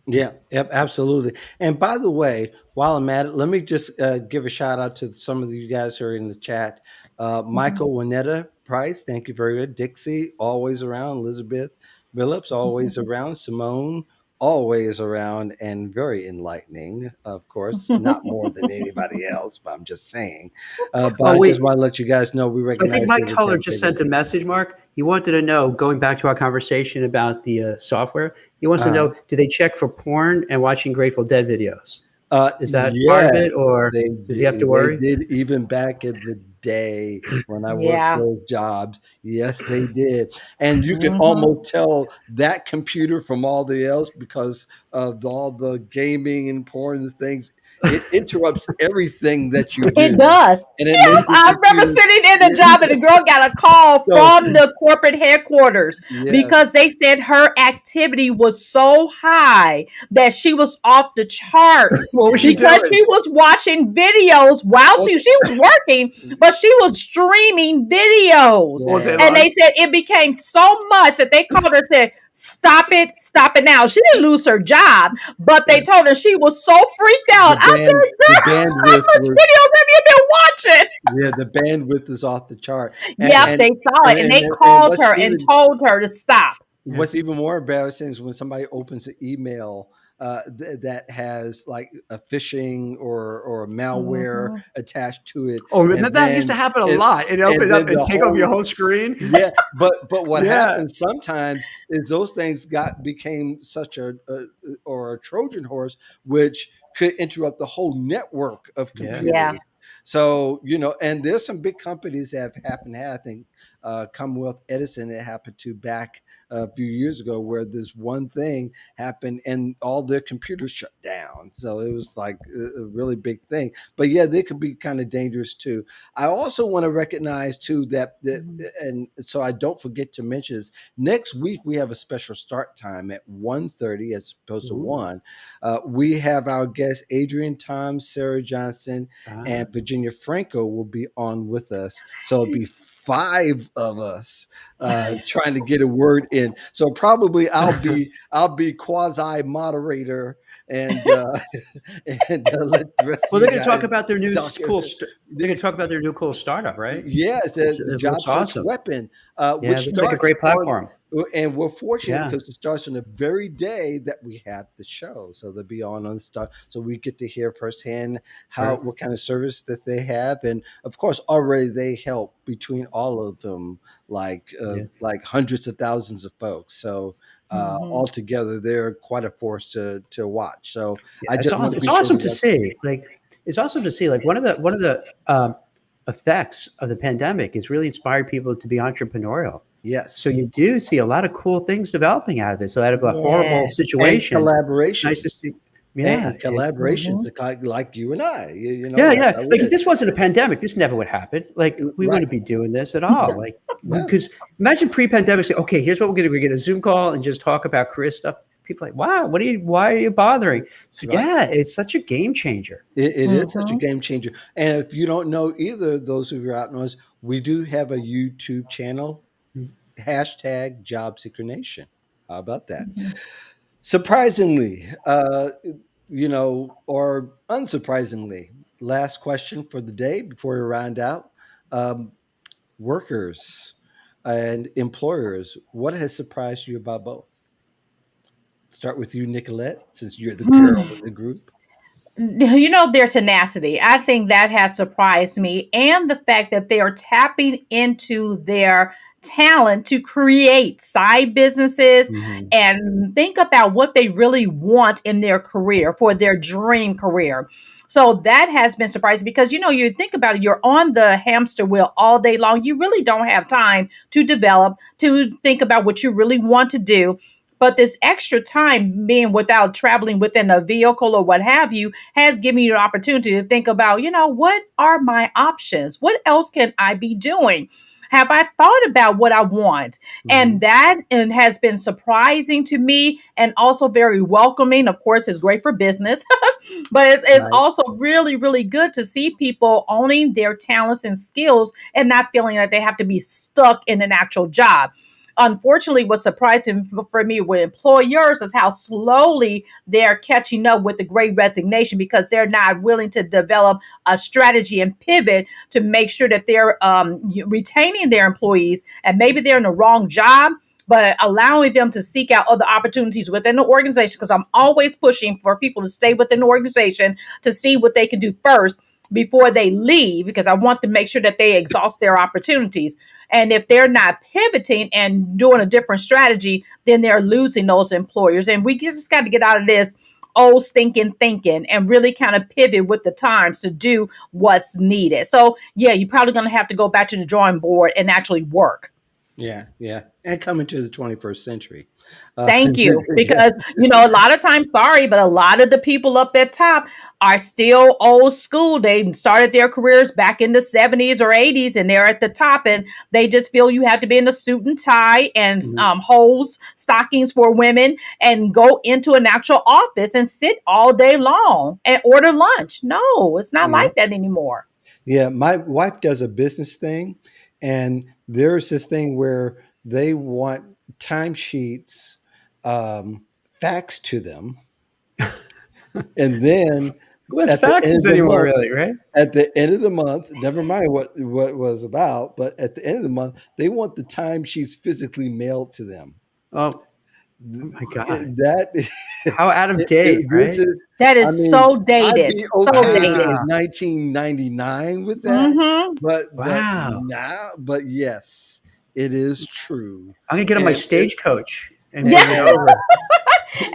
[SPEAKER 1] Yeah, yep, absolutely. And by the way, while I'm at it, let me just give a shout out to some of you guys who are in the chat.
[SPEAKER 3] Mhm.
[SPEAKER 1] Michael Winetta Price, thank you very much. Dixie, always around. Elizabeth Phillips, always around. Simone, always around and very enlightening. Of course, not more than anybody else, but I'm just saying. But
[SPEAKER 2] Oh,
[SPEAKER 1] I just
[SPEAKER 2] wait.
[SPEAKER 1] want to let you guys know we
[SPEAKER 2] I think
[SPEAKER 1] recognize
[SPEAKER 2] Mike
[SPEAKER 1] your
[SPEAKER 2] Tuller just sent a
[SPEAKER 1] capability.
[SPEAKER 2] message, Mark. He wanted to know, going back to our conversation about the software, he wants to
[SPEAKER 1] Uh,
[SPEAKER 2] know, do they check for porn and watching Grateful Dead videos? Is that part of
[SPEAKER 1] Yes,
[SPEAKER 2] it, or
[SPEAKER 1] they
[SPEAKER 2] does he have to
[SPEAKER 1] did. They
[SPEAKER 2] worry?
[SPEAKER 1] did even back in the day when I worked
[SPEAKER 3] Yeah.
[SPEAKER 1] those jobs. Yes, they did, and you could
[SPEAKER 3] Hmm.
[SPEAKER 1] almost tell that computer from all the else because of all the gaming and porn and things. It interrupts everything that you
[SPEAKER 3] It
[SPEAKER 1] do,
[SPEAKER 3] does.
[SPEAKER 1] and it
[SPEAKER 3] Yep.
[SPEAKER 1] makes the
[SPEAKER 3] I remember
[SPEAKER 1] computer.
[SPEAKER 3] sitting in the job and
[SPEAKER 1] Yeah.
[SPEAKER 3] the girl got a call
[SPEAKER 1] So
[SPEAKER 3] from the corporate headquarters
[SPEAKER 1] yes,
[SPEAKER 3] because they said her activity was so high that she was off the charts
[SPEAKER 2] What was she
[SPEAKER 3] because
[SPEAKER 2] doing?
[SPEAKER 3] she was watching videos while
[SPEAKER 1] well,
[SPEAKER 3] she was working, but she was streaming videos.
[SPEAKER 2] All day
[SPEAKER 3] And
[SPEAKER 1] yeah.
[SPEAKER 3] they
[SPEAKER 2] long?
[SPEAKER 3] said it became so much that they called her and said, stop it now. She didn't lose her job, but they told her she was so freaked out. I said,
[SPEAKER 1] The
[SPEAKER 3] girl, how
[SPEAKER 1] bandwidth
[SPEAKER 3] much
[SPEAKER 1] was
[SPEAKER 3] videos have you been watching?
[SPEAKER 1] yeah, the bandwidth is off the chart, and
[SPEAKER 3] Yep,
[SPEAKER 1] and
[SPEAKER 3] they saw it
[SPEAKER 1] and
[SPEAKER 3] and
[SPEAKER 1] and,
[SPEAKER 3] they
[SPEAKER 1] and
[SPEAKER 3] called her and told her to stop.
[SPEAKER 2] Yeah.
[SPEAKER 1] what's even more embarrassing is when somebody opens an email that has like a phishing or malware
[SPEAKER 3] Mhm.
[SPEAKER 1] attached to it,
[SPEAKER 2] Oh,
[SPEAKER 1] and
[SPEAKER 2] remember that used to
[SPEAKER 1] then
[SPEAKER 2] happen a
[SPEAKER 1] it
[SPEAKER 2] lot. It
[SPEAKER 1] and
[SPEAKER 2] opened up
[SPEAKER 1] then
[SPEAKER 2] and
[SPEAKER 1] the
[SPEAKER 2] take over your
[SPEAKER 1] whole
[SPEAKER 2] whole screen.
[SPEAKER 1] yeah, but what
[SPEAKER 2] Yeah.
[SPEAKER 1] happens sometimes is those things got became such a or a Trojan horse, which could interrupt the whole network of
[SPEAKER 2] Yeah.
[SPEAKER 3] Yeah.
[SPEAKER 1] computers. So and there's some big companies that have happened. I think Commonwealth Edison it happened to back a few years ago, where this one thing happened and all their computers shut down. So it was like a really big thing. But yeah, they could be kind of dangerous too. I also want to recognize too that
[SPEAKER 3] Mhm.
[SPEAKER 1] and so I don't forget to mention this. Next week we have a special start time at 1:30 as opposed to
[SPEAKER 2] Ooh.
[SPEAKER 1] 1. We have our guests Adrian Tom, Sarah Johnson,
[SPEAKER 2] Ah.
[SPEAKER 1] and Virginia Franco will be on with us. So it'll be
[SPEAKER 3] Nice.
[SPEAKER 1] 5 of us
[SPEAKER 2] Nice.
[SPEAKER 1] trying to get a word in. So probably I'll be quasi moderator and let the rest of
[SPEAKER 2] Well,
[SPEAKER 1] you
[SPEAKER 2] they're going to talk
[SPEAKER 1] guys
[SPEAKER 2] about their new
[SPEAKER 1] talk.
[SPEAKER 2] they're going to talk about their new cool startup, right?
[SPEAKER 1] Yes, the
[SPEAKER 2] Looks
[SPEAKER 1] job search
[SPEAKER 2] awesome.
[SPEAKER 1] weapon,
[SPEAKER 2] Yeah,
[SPEAKER 1] which
[SPEAKER 2] it looks like a
[SPEAKER 1] starts
[SPEAKER 2] great
[SPEAKER 1] on,
[SPEAKER 2] platform.
[SPEAKER 1] and we're fortunate
[SPEAKER 2] Yeah.
[SPEAKER 1] because it starts on the very day that we have the show. So they'll be on the start, so we get to hear firsthand how
[SPEAKER 2] Right.
[SPEAKER 1] what kind of service that they have, and of course, already they help between all of them,
[SPEAKER 2] Yeah.
[SPEAKER 1] like hundreds of thousands of folks. So
[SPEAKER 3] Mhm.
[SPEAKER 1] altogether, they're quite a force to watch. So
[SPEAKER 2] Yeah.
[SPEAKER 1] I
[SPEAKER 2] It's
[SPEAKER 1] just want
[SPEAKER 2] awesome.
[SPEAKER 1] to
[SPEAKER 2] It's
[SPEAKER 1] be sure
[SPEAKER 2] awesome
[SPEAKER 1] to
[SPEAKER 2] to
[SPEAKER 1] let.
[SPEAKER 2] see. Like, it's awesome to see. Like, one of the effects of the pandemic is really inspired people to be entrepreneurial. So
[SPEAKER 1] Yes.
[SPEAKER 2] you do see a lot of cool things developing out of it. So out of a horrible
[SPEAKER 3] Yes.
[SPEAKER 1] And
[SPEAKER 2] situation, it's nice
[SPEAKER 1] collaboration.
[SPEAKER 2] to see. Yeah.
[SPEAKER 1] And collaborations
[SPEAKER 3] Mhm.
[SPEAKER 1] like you and I.
[SPEAKER 2] Yeah,
[SPEAKER 1] That's
[SPEAKER 2] yeah.
[SPEAKER 1] how it
[SPEAKER 2] Like if
[SPEAKER 1] is.
[SPEAKER 2] this wasn't a pandemic, this never would happen. Like we
[SPEAKER 1] Right.
[SPEAKER 2] wouldn't be doing this at all.
[SPEAKER 1] Yeah.
[SPEAKER 2] Like
[SPEAKER 1] Yeah.
[SPEAKER 2] because imagine pre-pandemic, say, okay, here's what we're gonna do. We're gonna Zoom call and just talk about career stuff. People are like, wow, why are you bothering? So
[SPEAKER 1] Right.
[SPEAKER 2] yeah, it's such a game changer.
[SPEAKER 1] It is such a
[SPEAKER 3] Mhm.
[SPEAKER 1] game changer. And if you don't know either, those of you out noise, we do have a YouTube channel, hashtag Job Seeker Nation. How about that?
[SPEAKER 3] Mhm.
[SPEAKER 1] Surprisingly, or unsurprisingly, last question for the day before we round out. Um, Workers and employers, what has surprised you about both? Start with you, Nicolette, since you're the girl in the group.
[SPEAKER 3] Their tenacity. I think that has surprised me, and the fact that they are tapping into their talent to create side businesses
[SPEAKER 2] Mhm.
[SPEAKER 3] and think about what they really want in their career for their dream career. So that has been surprising because you think about it, you're on the hamster wheel all day long. You really don't have time to develop, to think about what you really want to do. But this extra time being without traveling within a vehicle or what have you has given you an opportunity to think about, what are my options? What else can I be doing? Have I thought about what I want?
[SPEAKER 1] Hmm.
[SPEAKER 3] And that and has been surprising to me and also very welcoming. Of course, it's great for business, but it's
[SPEAKER 2] Right.
[SPEAKER 3] also really, really good to see people owning their talents and skills and not feeling that they have to be stuck in an actual job. Unfortunately, what's surprising for me with employers is how slowly they're catching up with the great resignation because they're not willing to develop a strategy and pivot to make sure that they're retaining their employees, and maybe they're in the wrong job, but allowing them to seek out other opportunities within the organization, because I'm always pushing for people to stay within the organization to see what they can do first before they leave, because I want to make sure that they exhaust their opportunities. And if they're not pivoting and doing a different strategy, then they're losing those employers. And we just got to get out of this old stinking thinking and really kind of pivot with the times to do what's needed. So yeah, you're probably going to have to go back to the drawing board and actually work.
[SPEAKER 1] Yeah, yeah, and coming to the 21st century.
[SPEAKER 3] Thank you.
[SPEAKER 1] Yeah,
[SPEAKER 3] Because, a lot of times, sorry, but a lot of the people up at top are still old school. They started their careers back in the 70s or 80s, and they're at the top, and they just feel you have to be in a suit and tie and
[SPEAKER 1] mhm,
[SPEAKER 3] hose, stockings for women, and go into an actual office and sit all day long and order lunch. No, it's not
[SPEAKER 1] mhm.
[SPEAKER 3] like that anymore.
[SPEAKER 1] Yeah. My wife does a business thing, and there's this thing where they want timesheets faxed to them, and then
[SPEAKER 2] Who has
[SPEAKER 1] at the end
[SPEAKER 2] faxes
[SPEAKER 1] of the
[SPEAKER 2] anymore,
[SPEAKER 1] month,
[SPEAKER 2] really, right?
[SPEAKER 1] at the end of the month, never mind what it was about, but at the end of the month, they want the timesheets physically mailed to them.
[SPEAKER 2] Oh, oh my God.
[SPEAKER 1] That
[SPEAKER 2] How out of
[SPEAKER 1] it
[SPEAKER 2] date,
[SPEAKER 1] this
[SPEAKER 2] right?
[SPEAKER 1] is,
[SPEAKER 3] That
[SPEAKER 1] I
[SPEAKER 3] is
[SPEAKER 1] mean,
[SPEAKER 3] so
[SPEAKER 1] I'd
[SPEAKER 3] dated.
[SPEAKER 1] be
[SPEAKER 3] So
[SPEAKER 1] okay if it
[SPEAKER 3] dated.
[SPEAKER 1] was
[SPEAKER 2] Wow.
[SPEAKER 1] 1999 with that,
[SPEAKER 3] Hmm.
[SPEAKER 1] but
[SPEAKER 2] Wow.
[SPEAKER 1] now, but yes, it is true.
[SPEAKER 2] I'm gonna get on my
[SPEAKER 1] And it
[SPEAKER 2] stagecoach and
[SPEAKER 3] Yeah.
[SPEAKER 2] move it over.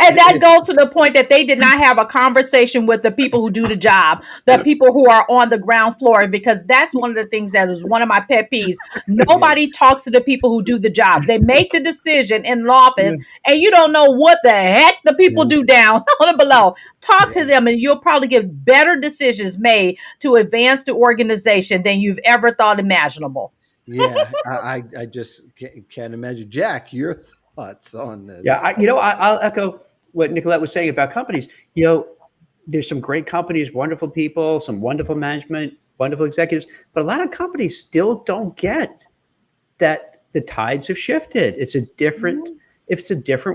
[SPEAKER 3] And that goes to the point that they did not have a conversation with the people who do the job, the people who are on the ground floor, because that's one of the things that is one of my pet peeves.
[SPEAKER 1] yeah,
[SPEAKER 3] Nobody talks to the people who do the job. They make the decision in the office,
[SPEAKER 2] Yeah.
[SPEAKER 3] and you don't know what the heck the people
[SPEAKER 1] yeah,
[SPEAKER 3] do down on and below. Talk to
[SPEAKER 1] yeah,
[SPEAKER 3] them, and you'll probably get better decisions made to advance the organization than you've ever thought imaginable.
[SPEAKER 1] yeah. I just can't imagine. Jack, your thoughts on
[SPEAKER 2] Yeah,
[SPEAKER 1] this?
[SPEAKER 2] I'll echo what Nicolette was saying about companies. There's some great companies, wonderful people, some wonderful management, wonderful executives, but a lot of companies still don't get that the tides have shifted. It's a different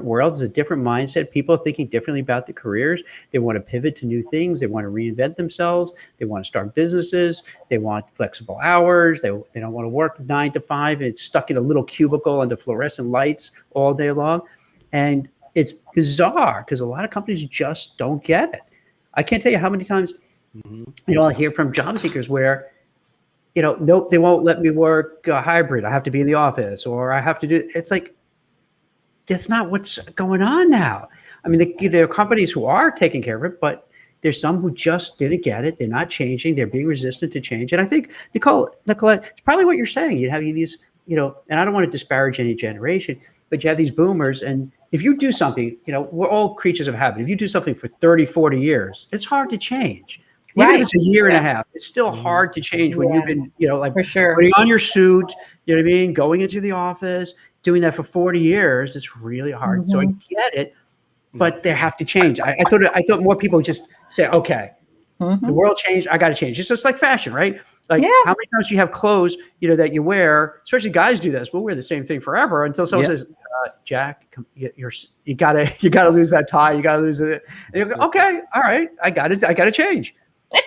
[SPEAKER 2] world, it's a different mindset. People are thinking differently about their careers. They want to pivot to new things, they want to reinvent themselves, they want to start businesses, they want flexible hours, they don't want to work 9 to 5 and it's stuck in a little cubicle under fluorescent lights all day long. And it's bizarre because a lot of companies just don't get it. I can't tell you how many times
[SPEAKER 1] Hmm.
[SPEAKER 2] I hear from job seekers where nope, they won't let me work hybrid. I have to be in the office, or I have to do. It's like that's not what's going on now. I mean, there are companies who are taking care of it, but there's some who just didn't get it. They're not changing. They're being resistant to change. And I think Nicolette, it's probably what you're saying. You have these, and I don't want to disparage any generation, but you have these boomers, and if you do something, we're all creatures of habit. If you do something for 30, 40 years, it's hard to change. Even if
[SPEAKER 3] Right.
[SPEAKER 2] it's a year and a
[SPEAKER 3] Yeah.
[SPEAKER 2] half, it's still
[SPEAKER 1] Hmm.
[SPEAKER 2] hard to change when you've
[SPEAKER 3] Yeah,
[SPEAKER 2] been, like
[SPEAKER 3] for sure.
[SPEAKER 2] putting on your suit, you know what I mean? Going into the office, doing that for 40 years. It's really hard. So I
[SPEAKER 3] Hmm.
[SPEAKER 2] get it,
[SPEAKER 1] Yeah,
[SPEAKER 2] but they have to change. I thought more people would just say, okay, the
[SPEAKER 3] Hmm.
[SPEAKER 2] world changed. I got to change. It's just like fashion, right? Like
[SPEAKER 3] Yeah.
[SPEAKER 2] how many times do you have clothes, that you wear, especially guys do this. We'll wear the same thing forever until someone
[SPEAKER 1] yeah,
[SPEAKER 2] says, Jack, you gotta lose that tie. You gotta lose it. And you go, okay, all right. I got it. I got to change.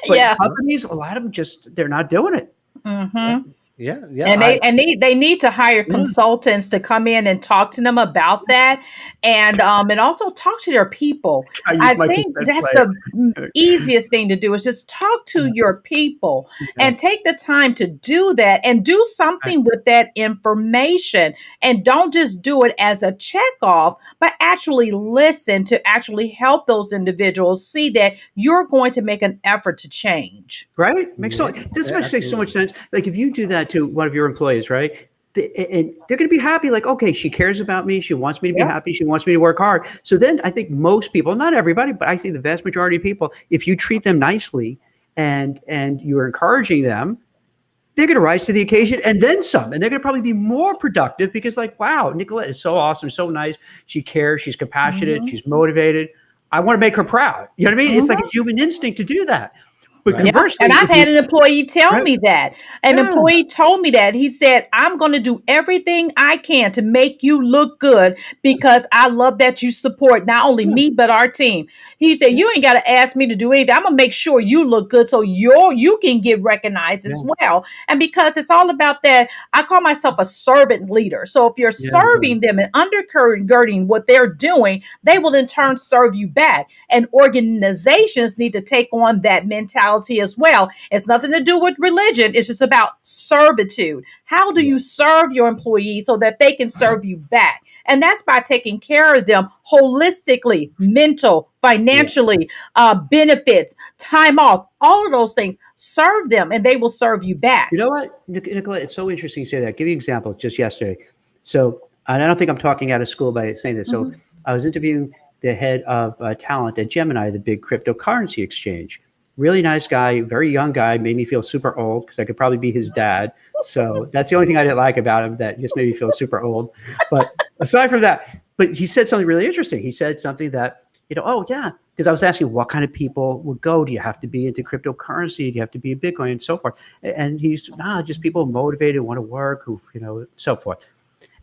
[SPEAKER 2] But
[SPEAKER 3] Yeah.
[SPEAKER 2] companies, a lot of them they're not doing it.
[SPEAKER 1] yeah,
[SPEAKER 3] Hmm.
[SPEAKER 1] yeah, yeah.
[SPEAKER 3] And they need to hire
[SPEAKER 2] Yeah.
[SPEAKER 3] consultants to come in and talk to them about that, and also talk to their people.
[SPEAKER 2] I use
[SPEAKER 3] I
[SPEAKER 2] my
[SPEAKER 3] think
[SPEAKER 2] cassette
[SPEAKER 3] that's
[SPEAKER 2] player.
[SPEAKER 3] the easiest thing to do is just talk to your people
[SPEAKER 2] Yeah.
[SPEAKER 3] and take the time to do that and do something with that information, and don't just do it as a check off, but actually listen to actually help those individuals see that you're going to make an effort to change.
[SPEAKER 2] Right?
[SPEAKER 1] Yeah,
[SPEAKER 2] This
[SPEAKER 1] yeah,
[SPEAKER 2] makes so much
[SPEAKER 1] absolutely.
[SPEAKER 2] sense. Like if you do that to one of your employees, right? And they're going to be happy. Like, okay, she cares about me. She wants me to be
[SPEAKER 3] Yeah.
[SPEAKER 2] happy. She wants me to work hard. So then I think most people, not everybody, but I think the vast majority of people, if you treat them nicely and you're encouraging them, they're going to rise to the occasion and then some. And they're going to probably be more productive because, like, wow, Nicolette is so awesome, so nice. She cares, she's compassionate,
[SPEAKER 3] Mhm.
[SPEAKER 2] she's motivated. I want to make her proud. You know what I mean? It's like a
[SPEAKER 3] Mhm.
[SPEAKER 2] human instinct to do that. But
[SPEAKER 1] Right.
[SPEAKER 3] Yep. And
[SPEAKER 2] conversely,
[SPEAKER 3] I've
[SPEAKER 2] if
[SPEAKER 3] had
[SPEAKER 2] you,
[SPEAKER 3] an employee tell
[SPEAKER 2] right,
[SPEAKER 3] me that. An
[SPEAKER 2] yeah,
[SPEAKER 3] employee told me that. He said, I'm going to do everything I can to make you look good because I love that you support not only
[SPEAKER 2] yeah,
[SPEAKER 3] me, but our team. He said,
[SPEAKER 2] yeah,
[SPEAKER 3] you ain't got to ask me to do anything. I'm going to make sure you look good so you can get recognized as
[SPEAKER 2] yeah,
[SPEAKER 3] well. And because it's all about that, I call myself a servant leader. So if you're
[SPEAKER 2] yeah,
[SPEAKER 3] serving them and undergirding what they're doing, they will in turn serve you back. And organizations need to take on that mentality as well. It's nothing to do with religion. It's just about servitude. How do
[SPEAKER 2] yeah.
[SPEAKER 3] you serve your employees so that they can serve you back? And that's by taking care of them holistically, mental,
[SPEAKER 2] Yeah.
[SPEAKER 3] financially, benefits, time off, all of those things. Serve them and they will serve you back.
[SPEAKER 2] You know what, Nicolette, it's so interesting you say that. I'll give you an example just yesterday. So, and I don't think I'm talking out of school by saying this. So,
[SPEAKER 3] Mhm.
[SPEAKER 2] I was interviewing the head of talent at Gemini, the big cryptocurrency exchange. Really nice guy, very young guy, made me feel super old because I could probably be his dad. So that's the only thing I didn't like about him, that just made me feel super old. But aside from that, but he said something really interesting. He said something that, oh yeah, because I was asking what kind of people would go. Do you have to be into cryptocurrency? Do you have to be a Bitcoin and so forth? And he's just people motivated, want to work, who so forth.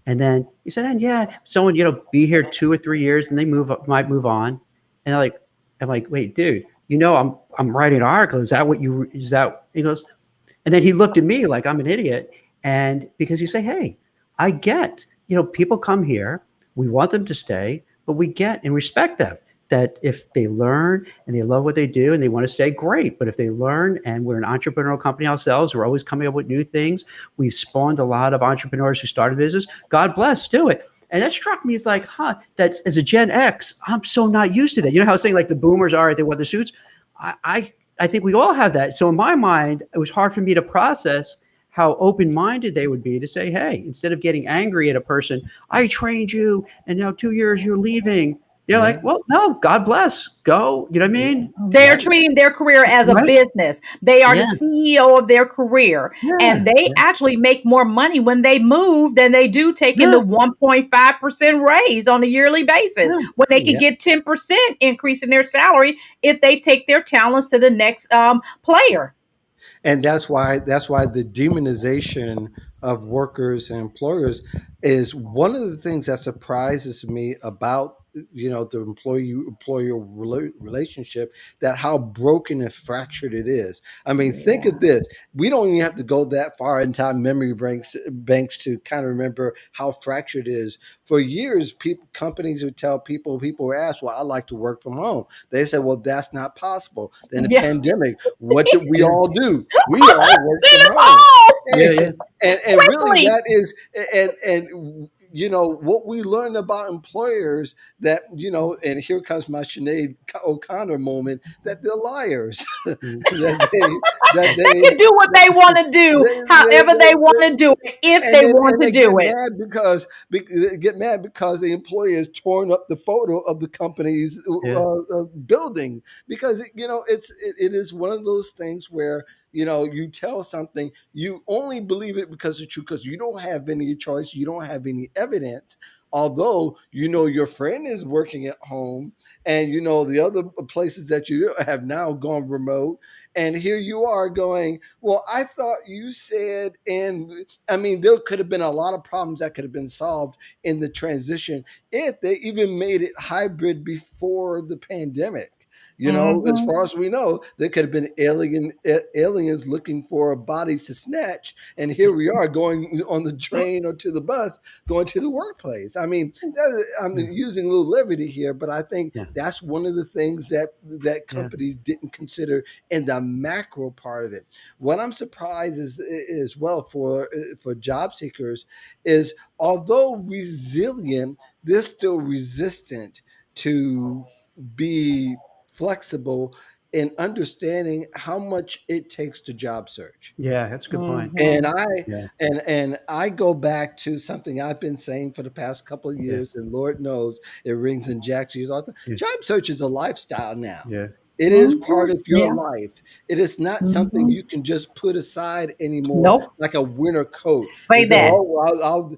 [SPEAKER 2] And then he said, and yeah, someone be here 2 or 3 years, and they might move on. And I'm like, wait, dude, I'm writing an article. Is that what you? Is that? He goes, and then he looked at me like I'm an idiot. And because you say, hey, I get, people come here, we want them to stay, but we get and respect them. That if they learn and they love what they do and they want to stay, great. But if they learn, and we're an entrepreneurial company ourselves, we're always coming up with new things. We've spawned a lot of entrepreneurs who started business. God bless, do it. And that struck me as like, that as a Gen X, I'm so not used to that. You know how I was saying like the boomers are, they want the suits. I think we all have that. So in my mind, it was hard for me to process how open-minded they would be to say, hey, instead of getting angry at a person, I trained you and now 2 years you're leaving. They're
[SPEAKER 1] Yeah.
[SPEAKER 2] like, well, no, God bless. Go. You know what I mean?
[SPEAKER 3] They're
[SPEAKER 1] Right.
[SPEAKER 3] treating their career as a
[SPEAKER 2] Right?
[SPEAKER 3] business. They are the
[SPEAKER 2] Yeah.
[SPEAKER 3] CEO of their career.
[SPEAKER 2] Yeah.
[SPEAKER 3] And they
[SPEAKER 2] Yeah.
[SPEAKER 3] actually make more money when they move than they do taking the
[SPEAKER 2] Yeah.
[SPEAKER 3] 1.5% raise on a yearly basis,
[SPEAKER 2] Yeah.
[SPEAKER 3] when they could
[SPEAKER 1] Yeah.
[SPEAKER 3] get 10% increase in their salary if they take their talents to the next player.
[SPEAKER 1] And that's why the demonization of workers and employers is one of the things that surprises me about the employee employer relationship, that how broken and fractured it is. I mean, think
[SPEAKER 3] Yeah.
[SPEAKER 1] of this. We don't even have to go that far in time memory banks to kind of remember how fractured it is. For years, companies would tell people were asked, well, I like to work from home. They said, well, that's not possible. Then the
[SPEAKER 3] Yeah.
[SPEAKER 1] pandemic, what did we
[SPEAKER 2] Yeah.
[SPEAKER 1] all do? We all work
[SPEAKER 3] Did
[SPEAKER 1] from
[SPEAKER 3] it
[SPEAKER 1] home.
[SPEAKER 2] Yeah.
[SPEAKER 3] all
[SPEAKER 2] Yeah.
[SPEAKER 1] And really
[SPEAKER 3] quickly.
[SPEAKER 1] that is, and what we learn about employers, that and here comes my Sinead O'Connor moment, that they're liars.
[SPEAKER 2] Mm.
[SPEAKER 3] They can do what they want to do, however they want to do it, if
[SPEAKER 1] and
[SPEAKER 3] they
[SPEAKER 1] then
[SPEAKER 3] want
[SPEAKER 1] and
[SPEAKER 3] to
[SPEAKER 1] they get
[SPEAKER 3] do it.
[SPEAKER 1] mad because they get mad because the employer has torn up the photo of the company's
[SPEAKER 2] Yeah.
[SPEAKER 1] building, because it is one of those things where you tell something, you only believe it because it's true, because you don't have any choice, you don't have any evidence, although your friend is working at home, and the other places that you have now gone remote, and here you are going, well, I thought you said. And I mean, there could have been a lot of problems that could have been solved in the transition if they even made it hybrid before the pandemic. As
[SPEAKER 3] Hmm.
[SPEAKER 1] far as we know, there could have been aliens looking for bodies to snatch, and here we are going on the train or to the bus, going to the workplace. I mean, I'm
[SPEAKER 2] Yeah.
[SPEAKER 1] using a little levity here, but I think
[SPEAKER 2] Yeah.
[SPEAKER 1] that's one of the things that
[SPEAKER 2] Yeah.
[SPEAKER 1] companies didn't consider in the macro part of it. What I'm surprised is well, for job seekers, is although resilient, they're still resistant to be flexible in understanding how much it takes to job search.
[SPEAKER 2] Yeah. That's a good point.
[SPEAKER 1] And
[SPEAKER 3] Hmm.
[SPEAKER 1] I
[SPEAKER 2] Yeah.
[SPEAKER 1] and I go back to something I've been saying for the past couple of
[SPEAKER 2] Yeah.
[SPEAKER 1] years, and Lord knows it rings in Jack's ears all the time.
[SPEAKER 2] Yeah.
[SPEAKER 1] Job search is a lifestyle now.
[SPEAKER 2] Yeah.
[SPEAKER 1] It is
[SPEAKER 3] Mhm.
[SPEAKER 1] part of your
[SPEAKER 3] Yeah.
[SPEAKER 1] life. It is not something
[SPEAKER 3] Mhm.
[SPEAKER 1] you can just put aside anymore,
[SPEAKER 3] Nope.
[SPEAKER 1] like a winter coat.
[SPEAKER 3] Say
[SPEAKER 1] You say,
[SPEAKER 3] that.
[SPEAKER 1] "Oh, well,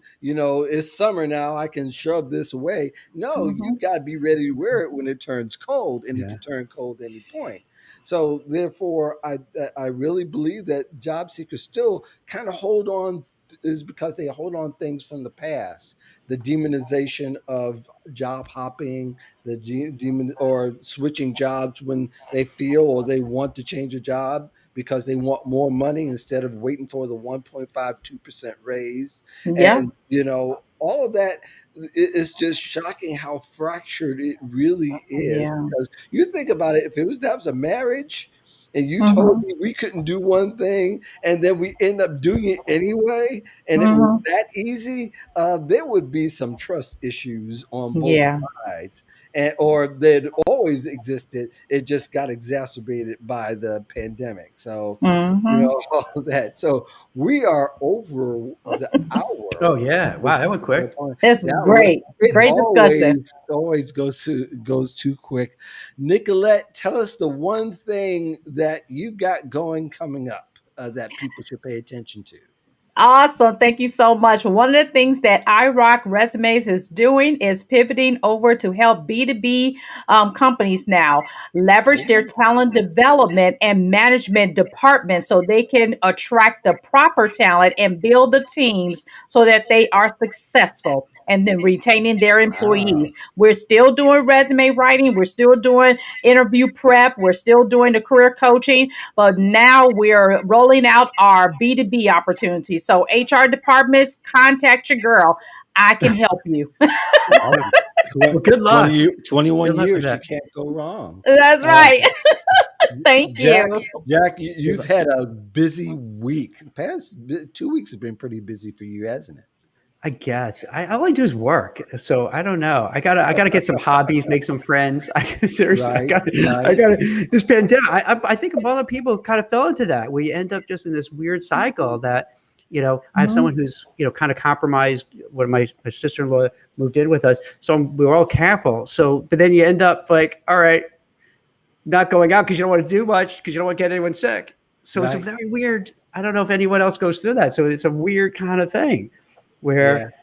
[SPEAKER 1] it's summer now. I can shove this away." No, you
[SPEAKER 3] Mhm.
[SPEAKER 1] got to be ready to wear it when it turns cold, and it
[SPEAKER 2] Yeah.
[SPEAKER 1] could turn cold at any point. So, therefore, I really believe that job seekers still kind of hold on is because they hold on things from the past, the demonization of job hopping, the demon or switching jobs when they feel or they want to change a job because they want more money instead of waiting for the 1.52% raise.
[SPEAKER 3] Yeah.
[SPEAKER 1] And all of that is just shocking how fractured it really is.
[SPEAKER 3] Yeah.
[SPEAKER 1] Because you think about it, if that was a marriage and you told
[SPEAKER 3] Mhm.
[SPEAKER 1] me we couldn't do one thing and then we end up doing it anyway and it was
[SPEAKER 3] Mhm.
[SPEAKER 1] that easy, there would be some trust issues on both
[SPEAKER 3] Yeah.
[SPEAKER 1] sides, or they'd always existed. It just got exacerbated by the pandemic. So,
[SPEAKER 3] Mhm.
[SPEAKER 1] all that. So we are over the hour.
[SPEAKER 2] Oh yeah. Wow, that went quick.
[SPEAKER 3] This is
[SPEAKER 1] That was
[SPEAKER 3] great.
[SPEAKER 1] it.
[SPEAKER 3] Great discussion.
[SPEAKER 1] Always goes too quick. Nicolette, tell us the one thing that you got going coming up that people should pay attention to.
[SPEAKER 3] Awesome. Thank you so much. One of the things that iRock Resumes is doing is pivoting over to help B2B companies now leverage their talent development and management department so they can attract the proper talent and build the teams so that they are successful and then retaining their
[SPEAKER 1] Wow.
[SPEAKER 3] employees. We're still doing resume writing, we're still doing interview prep, we're still doing the career coaching, but now we're rolling out our B2B opportunities. So, HR departments, contact your girl. I can help you.
[SPEAKER 1] Awesome.
[SPEAKER 2] Well, good
[SPEAKER 1] 20,
[SPEAKER 2] luck.
[SPEAKER 1] 21
[SPEAKER 2] Good luck with
[SPEAKER 1] years, you
[SPEAKER 2] that.
[SPEAKER 1] can't go wrong.
[SPEAKER 3] That's
[SPEAKER 1] Uh,
[SPEAKER 3] right. Thank
[SPEAKER 1] Jack,
[SPEAKER 3] you.
[SPEAKER 1] Jack,
[SPEAKER 2] Good
[SPEAKER 1] you've
[SPEAKER 2] luck.
[SPEAKER 1] had a busy week. The past 2 weeks have been pretty busy for you, hasn't it?
[SPEAKER 2] I guess all I do is work, so I don't know. I gotta get some hobbies, make some friends. Seriously,
[SPEAKER 1] Right,
[SPEAKER 2] I
[SPEAKER 1] right.
[SPEAKER 2] gotta. This pandemic, I think a lot of people kind of fell into that. We end up just in this weird cycle that, I have
[SPEAKER 3] Mhm.
[SPEAKER 2] someone who's kind of compromised. When my sister-in-law moved in with us, so we were all careful. So, but then you end up like, all right, not going out because you don't want to do much because you don't want to get anyone sick. So it's a
[SPEAKER 1] Right.
[SPEAKER 2] very weird. I don't know if anyone else goes through that. So it's a weird kind of thing
[SPEAKER 1] Yeah.
[SPEAKER 2] where,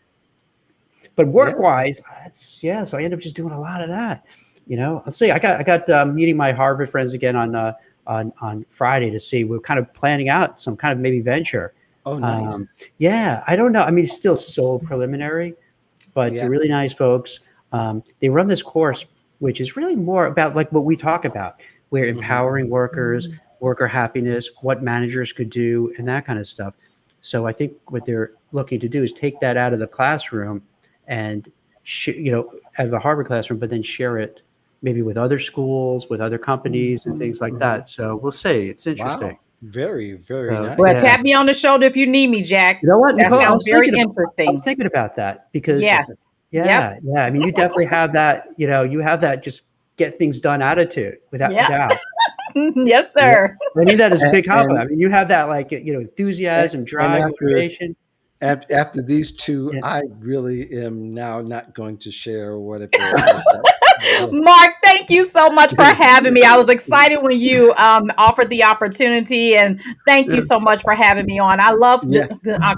[SPEAKER 2] but
[SPEAKER 1] Yeah.
[SPEAKER 2] work wise, that's yeah. So I end up just doing a lot of that. I'll see. I got meeting my Harvard friends again on Friday to see. We're kind of planning out some kind of maybe venture.
[SPEAKER 1] Oh,
[SPEAKER 2] Um,
[SPEAKER 1] nice.
[SPEAKER 2] yeah, I don't know. I mean, it's still so preliminary, but
[SPEAKER 1] Yeah.
[SPEAKER 2] they're really nice folks. They run this course, which is really more about like what we talk about. We're
[SPEAKER 1] Hmm.
[SPEAKER 2] empowering workers, worker happiness, what managers could do, and that kind of stuff. So I think what they're looking to do is take that out of the classroom and out of the Harvard classroom, but then share it maybe with other schools, with other companies, and
[SPEAKER 3] Mhm.
[SPEAKER 2] things like
[SPEAKER 1] Hmm.
[SPEAKER 2] that. So we'll see. It's interesting.
[SPEAKER 1] Wow. Very, very
[SPEAKER 2] So
[SPEAKER 3] Well,
[SPEAKER 1] nice.
[SPEAKER 2] yeah,
[SPEAKER 3] tap me on the shoulder if you need me, Jack.
[SPEAKER 2] you know what,
[SPEAKER 3] That
[SPEAKER 2] Nicole?
[SPEAKER 3] sounds very interesting.
[SPEAKER 2] I was thinking about that because
[SPEAKER 3] Yes. Yep.
[SPEAKER 2] yeah, yeah. I mean, you definitely have that. You have that just get things done attitude without
[SPEAKER 3] Yep.
[SPEAKER 2] doubt.
[SPEAKER 3] Yes,
[SPEAKER 1] Yeah.
[SPEAKER 3] sir.
[SPEAKER 2] I mean that as a
[SPEAKER 1] And
[SPEAKER 2] big compliment.
[SPEAKER 1] and,
[SPEAKER 2] I mean, you have that like
[SPEAKER 1] and,
[SPEAKER 2] enthusiasm,
[SPEAKER 1] and
[SPEAKER 2] drive, motivation.
[SPEAKER 1] after these two,
[SPEAKER 2] Yeah.
[SPEAKER 1] I really am now not going to share what it was.
[SPEAKER 3] Mark, thank you so much for having me. I was excited when you offered the opportunity, and thank you
[SPEAKER 2] Yeah.
[SPEAKER 3] so much for having me on. I love
[SPEAKER 1] Yeah.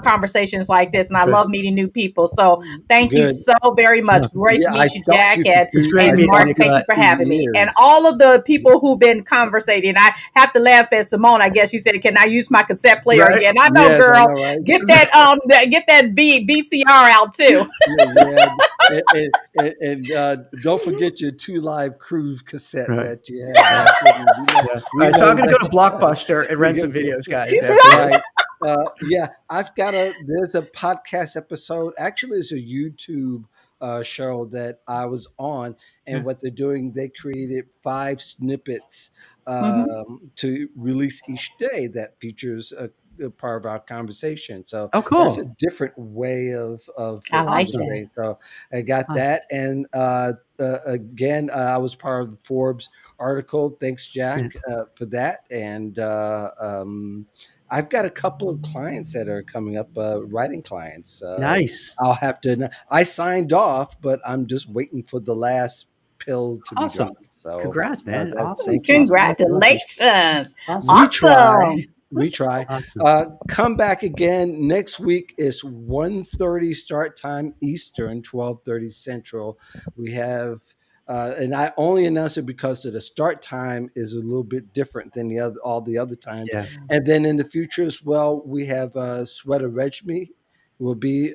[SPEAKER 3] conversations like this, and I
[SPEAKER 2] Okay.
[SPEAKER 3] love meeting new people. So thank you
[SPEAKER 1] Good.
[SPEAKER 3] so very much.
[SPEAKER 2] No,
[SPEAKER 3] Great to
[SPEAKER 1] Yeah, I
[SPEAKER 3] meet you,
[SPEAKER 1] stalked
[SPEAKER 3] Jack,
[SPEAKER 1] you for
[SPEAKER 3] and
[SPEAKER 2] it's
[SPEAKER 1] two.
[SPEAKER 2] great
[SPEAKER 1] I
[SPEAKER 2] meeting you,
[SPEAKER 3] Mark.
[SPEAKER 1] stalked you
[SPEAKER 3] Thank you
[SPEAKER 2] Nicolette.
[SPEAKER 3] for
[SPEAKER 1] for two
[SPEAKER 3] having me, and
[SPEAKER 1] years.
[SPEAKER 3] all of the people who've been conversating. I have to laugh at Simone. I guess she said, "Can I use my cassette player
[SPEAKER 2] Right?
[SPEAKER 3] again?" I know,
[SPEAKER 1] Yes, I
[SPEAKER 3] girl.
[SPEAKER 1] know, right?
[SPEAKER 3] Get that VCR out too.
[SPEAKER 1] Yeah, and don't forget your two live cruise cassette
[SPEAKER 2] Right.
[SPEAKER 1] that you had
[SPEAKER 2] Yeah.
[SPEAKER 1] back then.
[SPEAKER 2] Yeah. All
[SPEAKER 1] We
[SPEAKER 2] right. So I'm
[SPEAKER 1] know
[SPEAKER 2] going to go
[SPEAKER 1] that
[SPEAKER 2] to Blockbuster and rent some videos, guys. After this.
[SPEAKER 1] right. Yeah, there's a podcast episode. Actually, it's a YouTube show that I was on, and
[SPEAKER 2] Yeah.
[SPEAKER 1] what they're doing, they created 5 snippets
[SPEAKER 3] Mhm.
[SPEAKER 1] to release each day that features a part of our conversation. So
[SPEAKER 2] Oh,
[SPEAKER 1] that's a
[SPEAKER 2] cool.
[SPEAKER 1] different way of
[SPEAKER 3] I like
[SPEAKER 2] Awesome.
[SPEAKER 3] that.
[SPEAKER 1] communicating. So I got
[SPEAKER 2] Awesome.
[SPEAKER 1] that, and again, I was part of the Forbes article. Thanks,
[SPEAKER 2] Yeah.
[SPEAKER 1] Jack, for that. And I've got a couple of clients that are coming up, writing clients.
[SPEAKER 2] Nice.
[SPEAKER 1] I'll have to. I signed off, but I'm just waiting for the last pill to be
[SPEAKER 2] Awesome.
[SPEAKER 1] dropped. So
[SPEAKER 2] Congrats, man. Awesome.
[SPEAKER 1] thank you.
[SPEAKER 2] Awesome. Awesome. Awesome.
[SPEAKER 3] Congratulations.
[SPEAKER 2] Awesome.
[SPEAKER 1] We try.
[SPEAKER 3] Awesome.
[SPEAKER 1] We try.
[SPEAKER 2] Awesome.
[SPEAKER 1] Come back again next week. Is 1:30 start time Eastern, 12:30 Central. We have, and I only announce it because of the start time is a little bit different than all the other times.
[SPEAKER 2] Yeah.
[SPEAKER 1] And then in the future as well, we have Sweater Regmi will be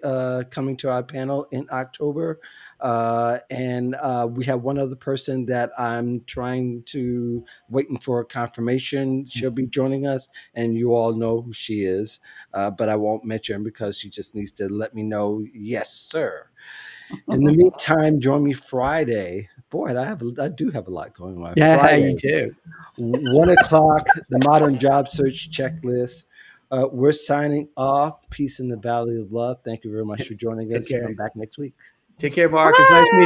[SPEAKER 1] coming to our panel in October. And we have one other person that I'm trying to waiting for a confirmation. She'll be joining us, and you all know who she is, but I won't mention because she just needs to let me know, yes, sir. In the meantime, join me Friday. Boy, I do have a lot going on.
[SPEAKER 2] Yeah, you
[SPEAKER 1] Friday,
[SPEAKER 2] do.
[SPEAKER 1] 1 o'clock, the Modern Job Search Checklist. We're signing off. Peace in the Valley of Love. Thank you very much for joining
[SPEAKER 2] Take
[SPEAKER 1] us.
[SPEAKER 2] care.
[SPEAKER 1] Come back next week.
[SPEAKER 2] Take care, Mark. It's nice
[SPEAKER 3] Bye.
[SPEAKER 2] meeting